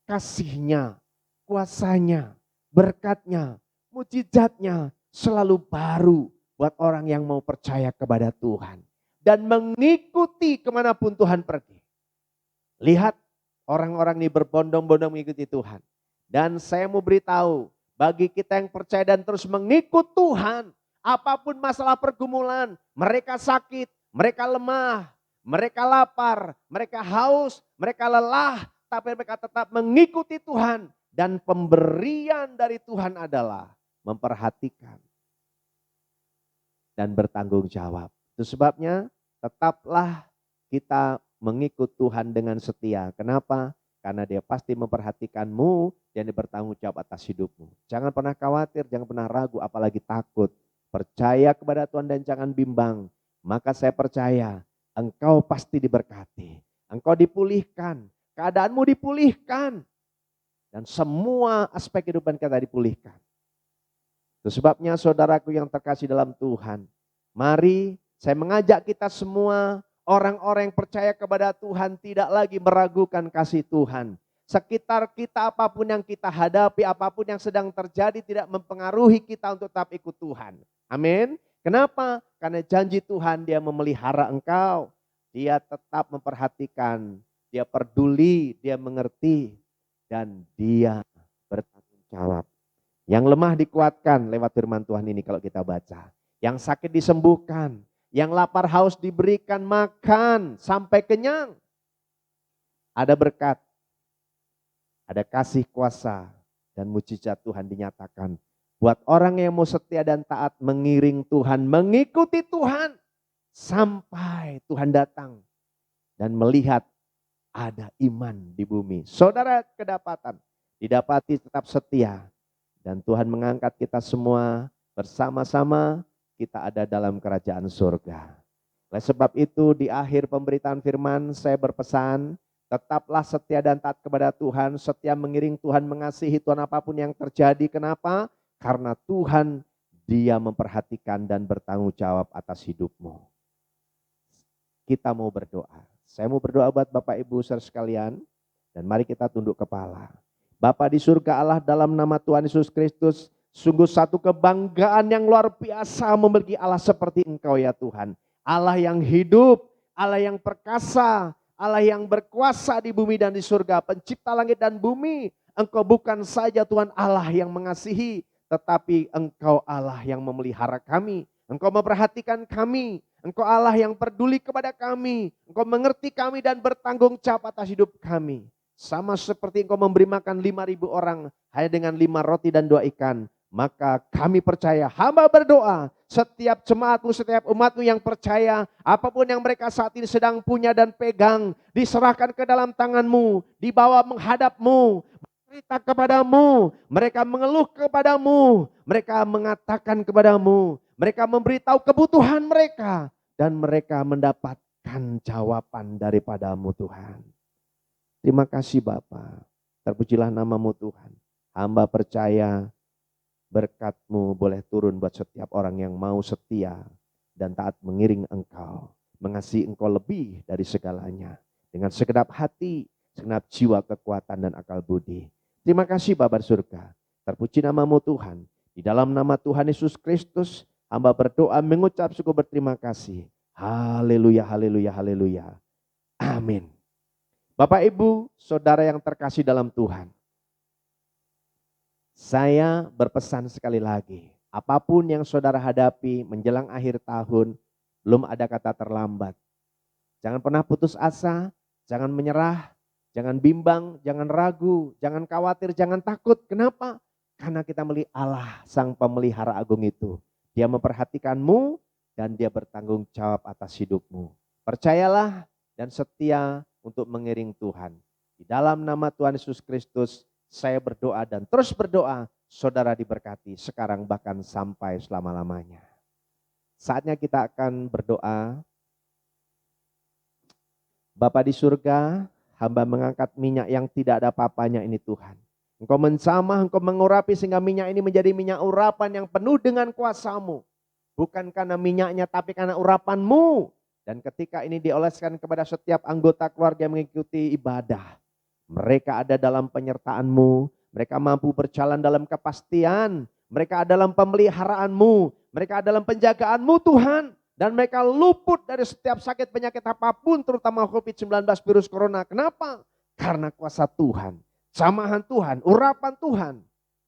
Kasih-Nya, kuasa-Nya, berkat-Nya, mujizat-Nya selalu baru buat orang yang mau percaya kepada Tuhan. Dan mengikuti kemanapun Tuhan pergi. Lihat orang-orang ini berbondong-bondong mengikuti Tuhan. Dan saya mau beritahu, bagi kita yang percaya dan terus mengikut Tuhan, apapun masalah pergumulan, mereka sakit, mereka lemah, mereka lapar, mereka haus, mereka lelah, tapi mereka tetap mengikuti Tuhan. Dan pemberian dari Tuhan adalah memperhatikan dan bertanggung jawab. Itu sebabnya tetaplah kita mengikut Tuhan dengan setia. Kenapa? Karena dia pasti memperhatikanmu dan dia bertanggung jawab atas hidupmu. Jangan pernah khawatir, jangan pernah ragu, apalagi takut. Percaya kepada Tuhan dan jangan bimbang. Maka saya percaya engkau pasti diberkati. Engkau dipulihkan. Keadaanmu dipulihkan. Dan semua aspek kehidupan kita dipulihkan. Itu sebabnya saudaraku yang terkasih dalam Tuhan. Mari saya mengajak kita semua orang-orang yang percaya kepada Tuhan tidak lagi meragukan kasih Tuhan. Sekitar kita apapun yang kita hadapi, apapun yang sedang terjadi tidak mempengaruhi kita untuk tetap ikut Tuhan. Amin. Kenapa? Karena janji Tuhan dia memelihara engkau. Dia tetap memperhatikan, dia peduli, dia mengerti. Dan dia bertanggung jawab. Yang lemah dikuatkan lewat firman Tuhan ini kalau kita baca. Yang sakit disembuhkan. Yang lapar haus diberikan makan sampai kenyang. Ada berkat. Ada kasih kuasa dan mujizat Tuhan dinyatakan. Buat orang yang mau setia dan taat mengiring Tuhan, mengikuti Tuhan. Sampai Tuhan datang dan melihat ada iman di bumi. Saudara kedapatan, didapati tetap setia. Dan Tuhan mengangkat kita semua bersama-sama, kita ada dalam kerajaan surga. Oleh sebab itu di akhir pemberitaan firman saya berpesan, tetaplah setia dan taat kepada Tuhan, setia mengiring Tuhan, mengasihi Tuhan apapun yang terjadi. Kenapa? Karena Tuhan, Dia memperhatikan dan bertanggung jawab atas hidupmu. Kita mau berdoa. Saya mau berdoa buat Bapak Ibu saudara sekalian, dan mari kita tunduk kepala. Bapa di surga Allah, dalam nama Tuhan Yesus Kristus, sungguh satu kebanggaan yang luar biasa memiliki Allah seperti Engkau ya Tuhan. Allah yang hidup, Allah yang perkasa, Allah yang berkuasa di bumi dan di surga, pencipta langit dan bumi. Engkau bukan saja Tuhan Allah yang mengasihi, tetapi Engkau Allah yang memelihara kami. Engkau memperhatikan kami. Engkau Allah yang peduli kepada kami. Engkau mengerti kami dan bertanggung jawab atas hidup kami. Sama seperti Engkau memberi makan 5.000 orang hanya dengan 5 roti dan 2 ikan. Maka kami percaya, hamba berdoa, setiap jemaatmu, setiap umatmu yang percaya, apapun yang mereka saat ini sedang punya dan pegang, diserahkan ke dalam tanganmu, dibawa menghadapmu, cerita kepadamu, mereka mengeluh kepadamu, mereka mengatakan kepadamu, mereka memberitahu kebutuhan mereka, dan mereka mendapatkan jawaban daripadamu Tuhan. Terima kasih Bapa, terpujilah namamu Tuhan. Hamba percaya berkat-Mu boleh turun buat setiap orang yang mau setia dan taat mengiring Engkau, mengasihi Engkau lebih dari segalanya, dengan segenap hati, segenap jiwa, kekuatan dan akal budi. Terima kasih Bapa di surga, terpuji namamu Tuhan. Di dalam nama Tuhan Yesus Kristus, hamba berdoa mengucap syukur berterima kasih. Haleluya, haleluya, haleluya. Amin. Bapak Ibu, saudara yang terkasih dalam Tuhan, saya berpesan sekali lagi, apapun yang saudara hadapi menjelang akhir tahun, belum ada kata terlambat. Jangan pernah putus asa, jangan menyerah, jangan bimbang, jangan ragu, jangan khawatir, jangan takut. Kenapa? Karena kita melihat Allah, Sang Pemelihara Agung itu. Dia memperhatikanmu dan Dia bertanggung jawab atas hidupmu. Percayalah dan setia untuk mengiring Tuhan. Di dalam nama Tuhan Yesus Kristus, saya berdoa dan terus berdoa, saudara diberkati sekarang bahkan sampai selama-lamanya. Saatnya kita akan berdoa. Bapa di surga, hamba mengangkat minyak yang tidak ada apa-apanya ini Tuhan. Engkau menjamah, Engkau mengurapi sehingga minyak ini menjadi minyak urapan yang penuh dengan kuasa-Mu. Bukan karena minyaknya tapi karena urapan-Mu. Dan ketika ini dioleskan kepada setiap anggota keluarga yang mengikuti ibadah, mereka ada dalam penyertaan-Mu, mereka mampu berjalan dalam kepastian, mereka ada dalam pemeliharaanmu, mereka ada dalam penjagaan-Mu Tuhan, dan mereka luput dari setiap sakit penyakit apapun, terutama COVID-19 virus corona. Kenapa? Karena kuasa Tuhan, jamahan Tuhan, urapan Tuhan,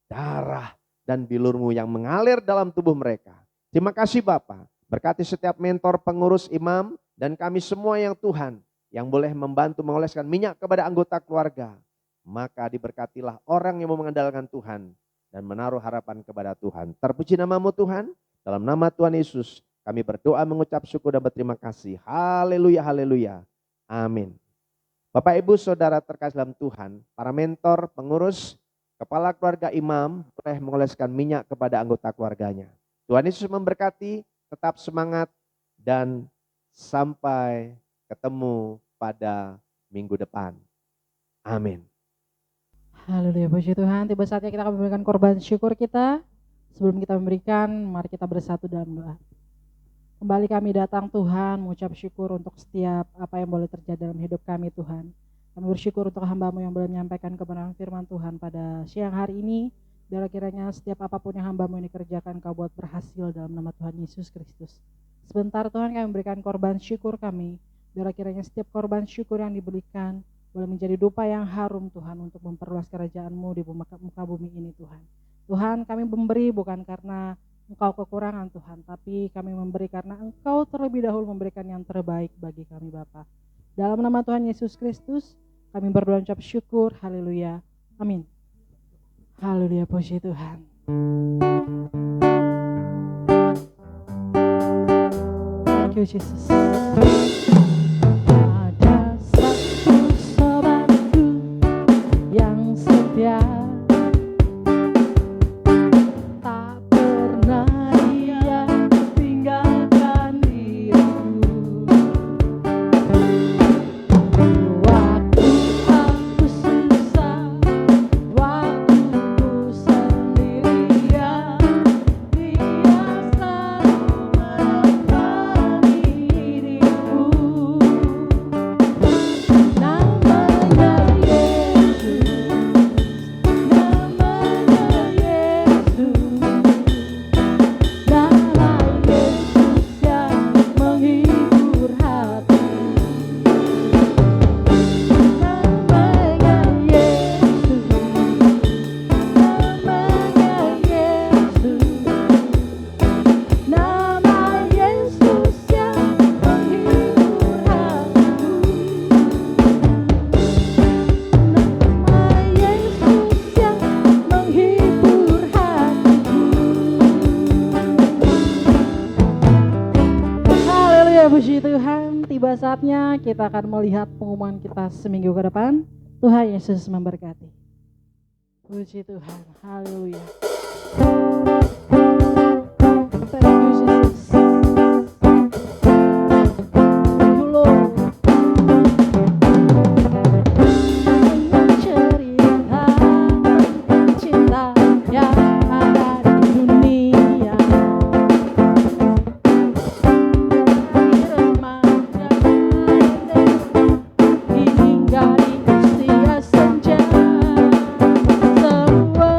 darah dan bilur-Mu yang mengalir dalam tubuh mereka. Terima kasih Bapa, berkati setiap mentor, pengurus, imam, dan kami semua yang Tuhan, yang boleh membantu mengoleskan minyak kepada anggota keluarga. Maka diberkatilah orang yang mau mengandalkan Tuhan dan menaruh harapan kepada Tuhan. Terpuji namamu Tuhan, dalam nama Tuhan Yesus kami berdoa mengucap syukur dan berterima kasih. Haleluya, haleluya. Amin. Bapak Ibu Saudara terkasih dalam Tuhan, para mentor, pengurus, kepala keluarga, imam boleh mengoleskan minyak kepada anggota keluarganya. Tuhan Yesus memberkati, tetap semangat dan sampai ketemu pada minggu depan. Amin. Haleluya, puji Tuhan. Tiba saatnya kita akan memberikan korban syukur kita. Sebelum kita memberikan, mari kita bersatu dalam doa. Kembali kami datang Tuhan, mengucap syukur untuk setiap apa yang boleh terjadi dalam hidup kami Tuhan. Kami bersyukur untuk hamba-Mu yang boleh menyampaikan kebenaran firman Tuhan pada siang hari ini. Biar kiranya setiap apapun yang hamba-Mu ini kerjakan, Kau buat berhasil dalam nama Tuhan Yesus Kristus. Sebentar Tuhan kami memberikan korban syukur kami. Biar kiranya setiap korban syukur yang diberikan boleh menjadi dupa yang harum Tuhan untuk memperluas kerajaan-Mu di muka bumi ini Tuhan. Tuhan kami memberi bukan karena Engkau kekurangan Tuhan, tapi kami memberi karena Engkau terlebih dahulu memberikan yang terbaik bagi kami Bapa. Dalam nama Tuhan Yesus Kristus kami berdoa ucap syukur. Haleluya. Amin. Haleluya, puji Tuhan. Thank you Jesus. Ada satu sobatku yang setia, puji Tuhan, tiba saatnya kita akan melihat pengumuman kita seminggu ke depan. Tuhan Yesus memberkati. Puji Tuhan, haleluya. Thank you Jesus. Thank you Lord. Cerita tentang cinta yang ada di dunia. Dari remaja hingga di usia senja, semua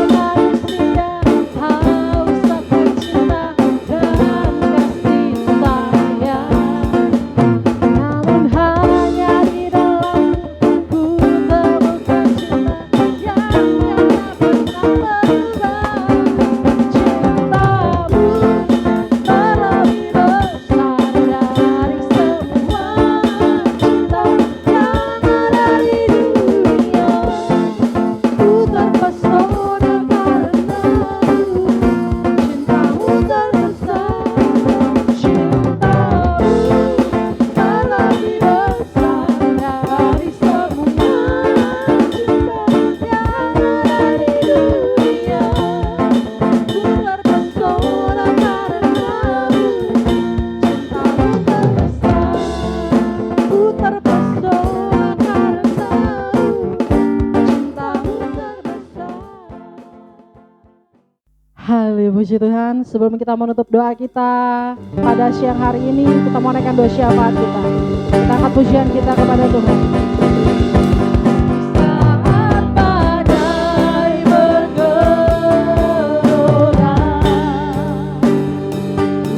manusia haus akan cinta dan kasih sayang. Namun hanya di dalamku temukan cinta yang pernah berubah. Cintamu terlebih besar dari semua cinta yang ada di dunia. Ku terpesona karenamu, cintamu terbesar. Cintamu terlebih besar dari semua cinta yang ada di dunia. Ku terpesona karenamu, cintamu terbesar. Ku terpesona karenamu, cintamu terbesar. Haleluya, puji Tuhan. Sebelum kita menutup doa kita pada siang hari ini, kita mau naikkan doa syafaat kita. Kita angkat pujian kita kepada Tuhan. Saat badai bergelora,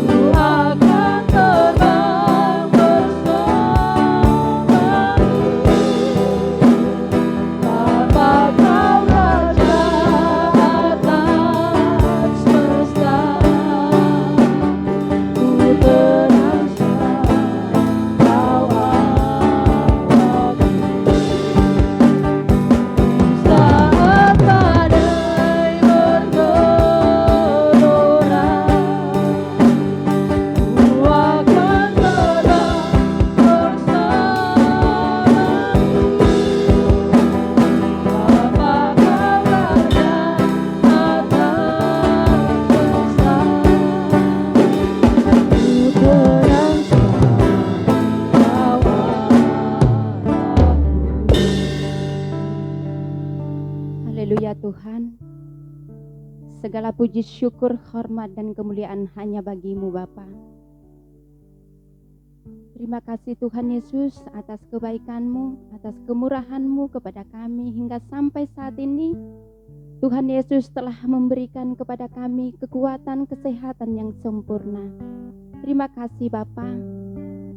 ku akan terbang bersamamu. Bapa kau Raja atas semesta, ku terasa kau awaki. Saat badai bergelora, ku akan terbang bersamamu. Bapa kau Raja atas semesta, ku terasa kau. Haleluya Tuhan. Segala puji syukur, hormat dan kemuliaan hanya bagi-Mu Bapa. Terima kasih Tuhan Yesus atas kebaikan-Mu, atas kemurahan-Mu kepada kami hingga sampai saat ini. Tuhan Yesus telah memberikan kepada kami kekuatan kesehatan yang sempurna. Terima kasih Bapa.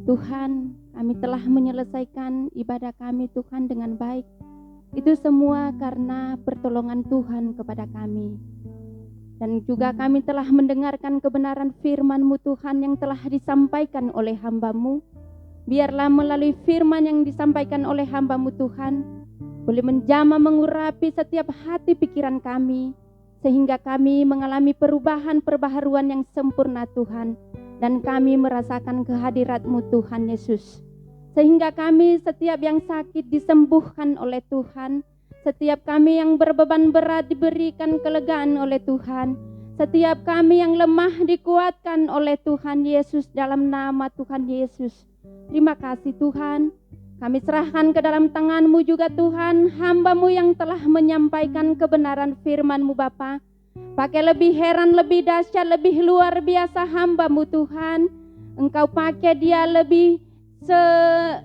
Tuhan, kami telah menyelesaikan ibadah kami Tuhan dengan baik. Itu semua karena pertolongan Tuhan kepada kami. Dan juga kami telah mendengarkan kebenaran firman-Mu Tuhan yang telah disampaikan oleh hamba-Mu. Biarlah melalui firman yang disampaikan oleh hamba-Mu Tuhan, boleh menjamah mengurapi setiap hati pikiran kami, sehingga kami mengalami perubahan perbaharuan yang sempurna Tuhan. Dan kami merasakan kehadirat-Mu Tuhan Yesus. Sehingga kami setiap yang sakit disembuhkan oleh Tuhan. Setiap kami yang berbeban berat diberikan kelegaan oleh Tuhan. Setiap kami yang lemah dikuatkan oleh Tuhan Yesus dalam nama Tuhan Yesus. Terima kasih Tuhan. Kami serahkan ke dalam tangan-Mu juga Tuhan, hamba-Mu yang telah menyampaikan kebenaran firman-Mu Bapa. Pakai lebih heran, lebih dahsyat, lebih luar biasa hamba-Mu Tuhan. Engkau pakai dia lebih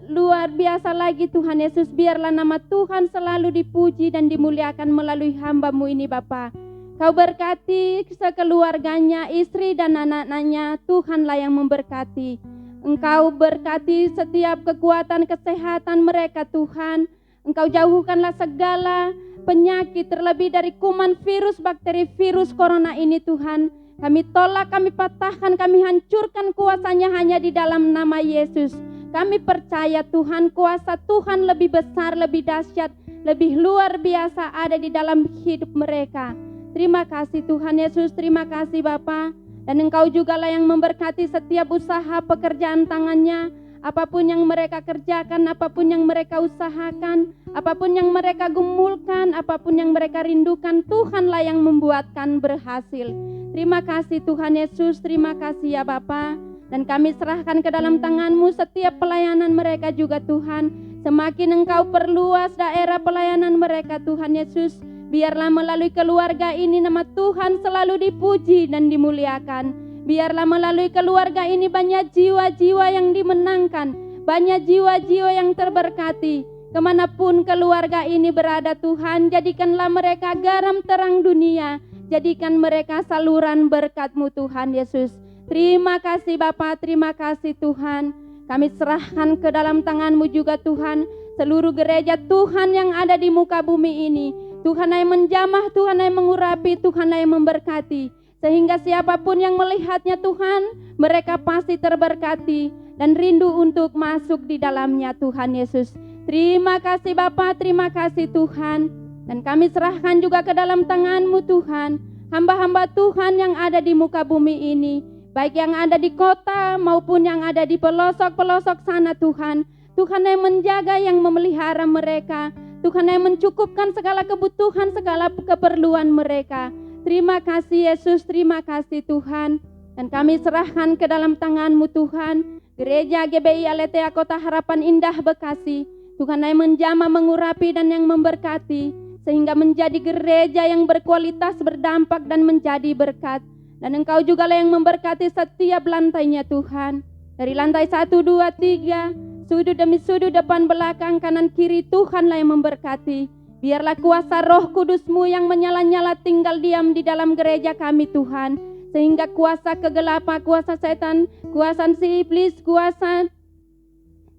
luar biasa lagi Tuhan Yesus. Biarlah nama Tuhan selalu dipuji dan dimuliakan melalui hamba-Mu ini Bapa. Kau berkati sekeluarganya, istri dan anak-anaknya. Tuhanlah yang memberkati. Engkau berkati setiap kekuatan kesehatan mereka Tuhan. Engkau jauhkanlah segala penyakit, terlebih dari kuman, virus, bakteri, virus corona ini Tuhan. Kami tolak, kami patahkan, kami hancurkan kuasanya hanya di dalam nama Yesus. Kami percaya Tuhan, kuasa Tuhan lebih besar, lebih dahsyat, lebih luar biasa ada di dalam hidup mereka. Terima kasih Tuhan Yesus, terima kasih Bapa. Dan Engkau jugalah yang memberkati setiap usaha pekerjaan tangannya, apapun yang mereka kerjakan, apapun yang mereka usahakan, apapun yang mereka gumulkan, apapun yang mereka rindukan, Tuhanlah yang membuatkan berhasil. Terima kasih Tuhan Yesus, terima kasih ya Bapa. Dan kami serahkan ke dalam tangan-Mu setiap pelayanan mereka juga Tuhan. Semakin Engkau perluas daerah pelayanan mereka Tuhan Yesus, biarlah melalui keluarga ini nama Tuhan selalu dipuji dan dimuliakan. Biarlah melalui keluarga ini banyak jiwa-jiwa yang dimenangkan, banyak jiwa-jiwa yang terberkati. Kemanapun keluarga ini berada Tuhan, jadikanlah mereka garam terang dunia, jadikan mereka saluran berkat-Mu Tuhan Yesus. Terima kasih Bapa, terima kasih Tuhan. Kami serahkan ke dalam tangan-Mu juga Tuhan, seluruh gereja Tuhan yang ada di muka bumi ini. Tuhan yang menjamah, Tuhan yang mengurapi, Tuhan yang memberkati. Sehingga siapapun yang melihatnya Tuhan, mereka pasti terberkati dan rindu untuk masuk di dalamnya Tuhan Yesus. Terima kasih Bapa, terima kasih Tuhan. Dan kami serahkan juga ke dalam tangan-Mu Tuhan, hamba-hamba Tuhan yang ada di muka bumi ini, baik yang ada di kota maupun yang ada di pelosok-pelosok sana Tuhan. Tuhan yang menjaga, yang memelihara mereka. Tuhan yang mencukupkan segala kebutuhan, segala keperluan mereka. Terima kasih Yesus, terima kasih Tuhan. Dan kami serahkan ke dalam tangan-Mu Tuhan, Gereja GBI Aletheia Kota Harapan Indah Bekasi. Tuhan yang menjamah, mengurapi dan yang memberkati, sehingga menjadi gereja yang berkualitas, berdampak dan menjadi berkat. Dan Engkau juga yang memberkati setiap lantainya Tuhan. Dari lantai 1, 2, 3, sudut demi sudut, depan, belakang, kanan, kiri, Tuhanlah yang memberkati. Biarlah kuasa Roh Kudus-Mu yang menyala-nyala tinggal diam di dalam gereja kami Tuhan. Sehingga kuasa kegelapan, kuasa setan, kuasa si iblis, kuasa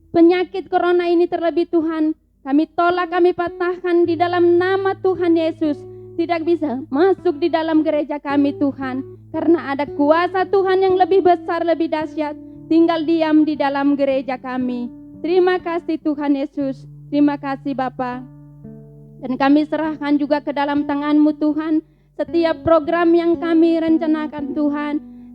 penyakit corona ini terlebih Tuhan, kami tolak, kami patahkan di dalam nama Tuhan Yesus. Tidak bisa masuk di dalam gereja kami Tuhan. Karena ada kuasa Tuhan yang lebih besar, lebih dahsyat, tinggal diam di dalam gereja kami. Terima kasih Tuhan Yesus, terima kasih Bapa. Dan kami serahkan juga ke dalam tangan-Mu Tuhan, setiap program yang kami rencanakan Tuhan,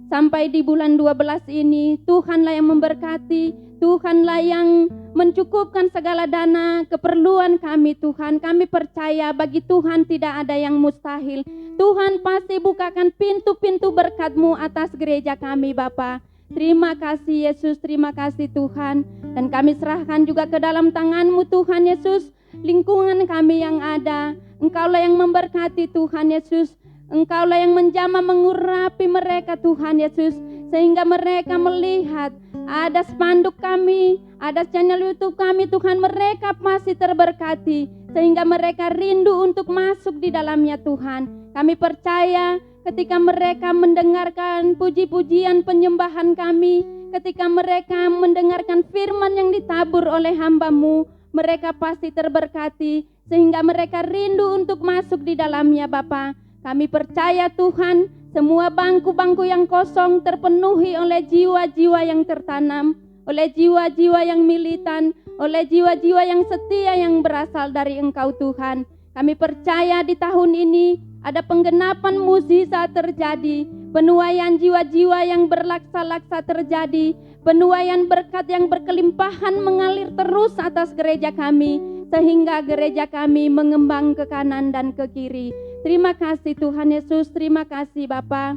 sampai di bulan 12 ini, Tuhanlah yang memberkati, Tuhanlah yang mencukupkan segala dana keperluan kami Tuhan. Kami percaya bagi Tuhan tidak ada yang mustahil. Tuhan pasti bukakan pintu-pintu berkat-Mu atas gereja kami Bapa. Terima kasih Yesus, terima kasih Tuhan. Dan kami serahkan juga ke dalam tangan-Mu Tuhan Yesus, lingkungan kami yang ada. Engkaulah yang memberkati Tuhan Yesus. Engkaulah yang menjamah, mengurapi mereka Tuhan Yesus, sehingga mereka melihat ada spanduk kami, ada channel YouTube kami Tuhan, mereka pasti terberkati, sehingga mereka rindu untuk masuk di dalamnya Tuhan. Kami percaya ketika mereka mendengarkan puji-pujian penyembahan kami, ketika mereka mendengarkan firman yang ditabur oleh hamba-Mu, mereka pasti terberkati, sehingga mereka rindu untuk masuk di dalamnya Bapa. Kami percaya Tuhan, semua bangku-bangku yang kosong terpenuhi oleh jiwa-jiwa yang tertanam, oleh jiwa-jiwa yang militan, oleh jiwa-jiwa yang setia yang berasal dari Engkau Tuhan. Kami percaya di tahun ini ada penggenapan mukjizat terjadi, penuaian jiwa-jiwa yang berlaksa-laksa terjadi, penuaian berkat yang berkelimpahan mengalir terus atas gereja kami, sehingga gereja kami mengembang ke kanan dan ke kiri. Terima kasih Tuhan Yesus, terima kasih Bapa.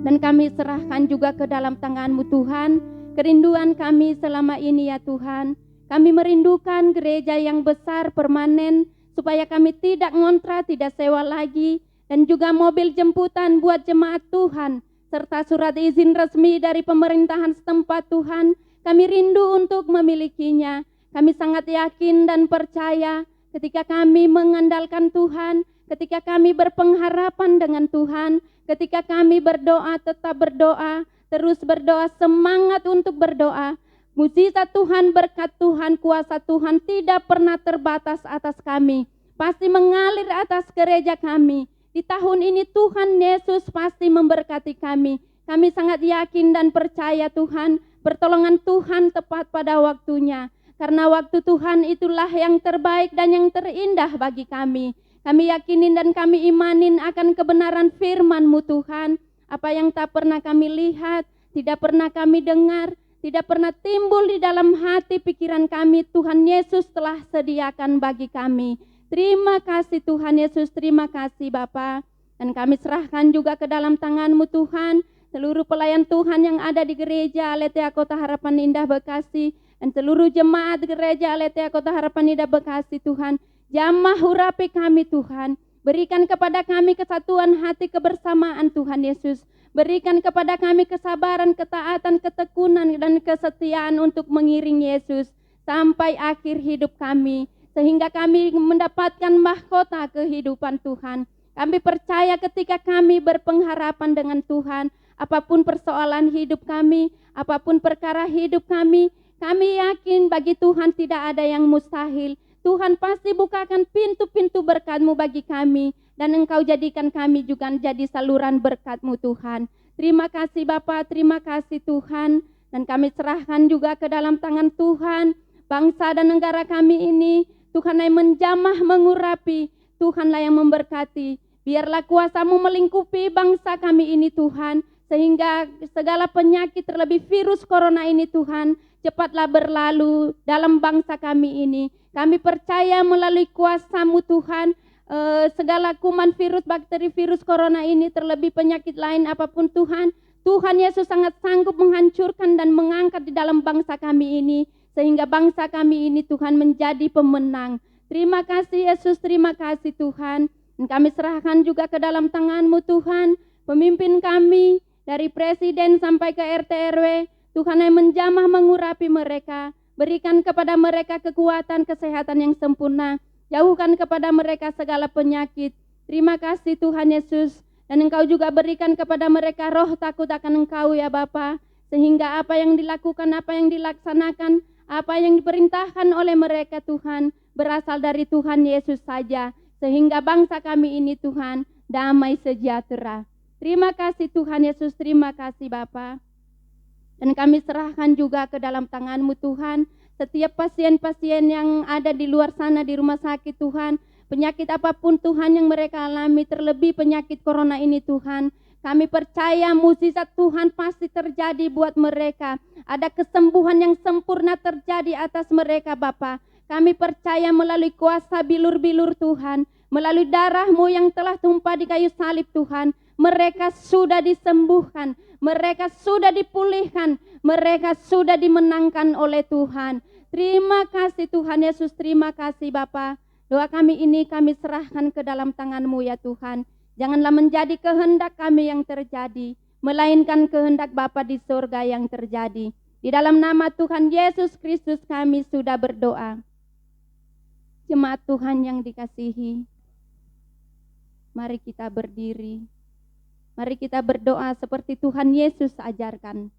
Dan kami serahkan juga ke dalam tangan-Mu Tuhan, kerinduan kami selama ini ya Tuhan. Kami merindukan gereja yang besar, permanen, supaya kami tidak ngontrak, tidak sewa lagi, dan juga mobil jemputan buat jemaat Tuhan, serta surat izin resmi dari pemerintahan setempat Tuhan. Kami rindu untuk memilikinya. Kami sangat yakin dan percaya ketika kami mengandalkan Tuhan, ketika kami berpengharapan dengan Tuhan, ketika kami berdoa, tetap berdoa, terus berdoa, semangat untuk berdoa. Mukjizat Tuhan, berkat Tuhan, kuasa Tuhan tidak pernah terbatas atas kami. Pasti mengalir atas gereja kami. Di tahun ini Tuhan Yesus pasti memberkati kami. Kami sangat yakin dan percaya Tuhan, pertolongan Tuhan tepat pada waktunya. Karena waktu Tuhan itulah yang terbaik dan yang terindah bagi kami. Kami yakinin dan kami imanin akan kebenaran firman-Mu Tuhan, apa yang tak pernah kami lihat, tidak pernah kami dengar, tidak pernah timbul di dalam hati pikiran kami, Tuhan Yesus telah sediakan bagi kami. Terima kasih Tuhan Yesus, terima kasih Bapa. Dan kami serahkan juga ke dalam tangan-Mu Tuhan, seluruh pelayan Tuhan yang ada di gereja Aletheia Kota Harapan Indah Bekasi, dan seluruh jemaat gereja Aletheia Kota Harapan Indah Bekasi Tuhan. Jamah urapi kami Tuhan, berikan kepada kami kesatuan hati kebersamaan Tuhan Yesus. Berikan kepada kami kesabaran, ketaatan, ketekunan, dan kesetiaan untuk mengiring Yesus sampai akhir hidup kami. Sehingga kami mendapatkan mahkota kehidupan Tuhan. Kami percaya ketika kami berpengharapan dengan Tuhan, apapun persoalan hidup kami, apapun perkara hidup kami yakin bagi Tuhan tidak ada yang mustahil. Tuhan pasti bukakan pintu-pintu berkat-Mu bagi kami. Dan Engkau jadikan kami juga jadi saluran berkat-Mu Tuhan. Terima kasih Bapa, terima kasih Tuhan. Dan kami serahkan juga ke dalam tangan Tuhan bangsa dan negara kami ini. Tuhanlah yang menjamah mengurapi, Tuhanlah yang memberkati. Biarlah kuasa-Mu melingkupi bangsa kami ini Tuhan. Sehingga segala penyakit terlebih virus corona ini Tuhan cepatlah berlalu dalam bangsa kami ini. Kami percaya melalui kuasa-Mu Tuhan, segala kuman virus, bakteri virus corona ini terlebih penyakit lain apapun Tuhan, Tuhan Yesus sangat sanggup menghancurkan dan mengangkat di dalam bangsa kami ini, sehingga bangsa kami ini Tuhan menjadi pemenang. Terima kasih Yesus, terima kasih Tuhan. Dan kami serahkan juga ke dalam tangan-Mu Tuhan, pemimpin kami dari presiden sampai ke RT RW, Tuhan yang menjamah mengurapi mereka, berikan kepada mereka kekuatan kesehatan yang sempurna. Jauhkan kepada mereka segala penyakit. Terima kasih Tuhan Yesus. Dan Engkau juga berikan kepada mereka roh takut akan Engkau ya Bapa. Sehingga apa yang dilakukan, apa yang dilaksanakan, apa yang diperintahkan oleh mereka Tuhan, berasal dari Tuhan Yesus saja. Sehingga bangsa kami ini Tuhan, damai sejahtera. Terima kasih Tuhan Yesus, terima kasih Bapa. Dan kami serahkan juga ke dalam tangan-Mu Tuhan, setiap pasien-pasien yang ada di luar sana di rumah sakit Tuhan, penyakit apapun Tuhan yang mereka alami, terlebih penyakit corona ini Tuhan, kami percaya mukjizat Tuhan pasti terjadi buat mereka. Ada kesembuhan yang sempurna terjadi atas mereka Bapa. Kami percaya melalui kuasa bilur-bilur Tuhan, melalui darah-Mu yang telah tumpah di kayu salib Tuhan, mereka sudah disembuhkan, mereka sudah dipulihkan, mereka sudah dimenangkan oleh Tuhan. Terima kasih Tuhan Yesus, terima kasih Bapa. Doa kami ini kami serahkan ke dalam tangan-Mu ya Tuhan. Janganlah menjadi kehendak kami yang terjadi, melainkan kehendak Bapa di surga yang terjadi. Di dalam nama Tuhan Yesus Kristus kami sudah berdoa. Jemaat Tuhan yang dikasihi, mari kita berdiri. Mari kita berdoa seperti Tuhan Yesus ajarkan.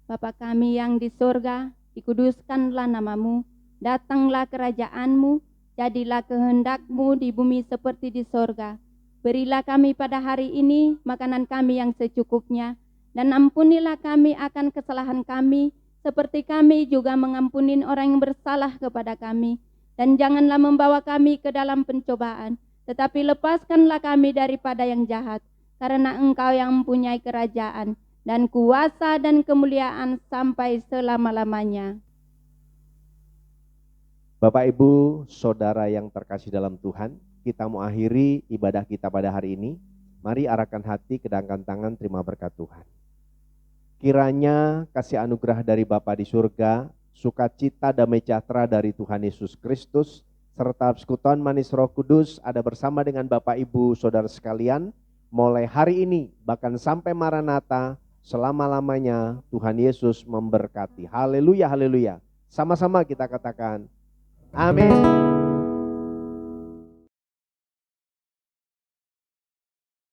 Bapa kami yang di surga, dikuduskanlah nama-Mu, datanglah kerajaan-Mu, jadilah kehendak-Mu di bumi seperti di surga. Berilah kami pada hari ini makanan kami yang secukupnya, dan ampunilah kami akan kesalahan kami, seperti kami juga mengampuni orang yang bersalah kepada kami. Dan janganlah membawa kami ke dalam pencobaan, tetapi lepaskanlah kami daripada yang jahat. Karena Engkau yang mempunyai kerajaan dan kuasa dan kemuliaan sampai selama-lamanya. Bapak Ibu, Saudara yang terkasih dalam Tuhan, kita mau akhiri ibadah kita pada hari ini. Mari arahkan hati, kedangkan tangan, terima berkat Tuhan. Kiranya kasih anugerah dari Bapa di surga, sukacita damai sejahtera dari Tuhan Yesus Kristus, serta persekutuan manis Roh Kudus ada bersama dengan Bapak Ibu Saudara sekalian, mulai hari ini bahkan sampai Maranatha, selama-lamanya Tuhan Yesus memberkati. Haleluya, haleluya. Sama-sama kita katakan amin.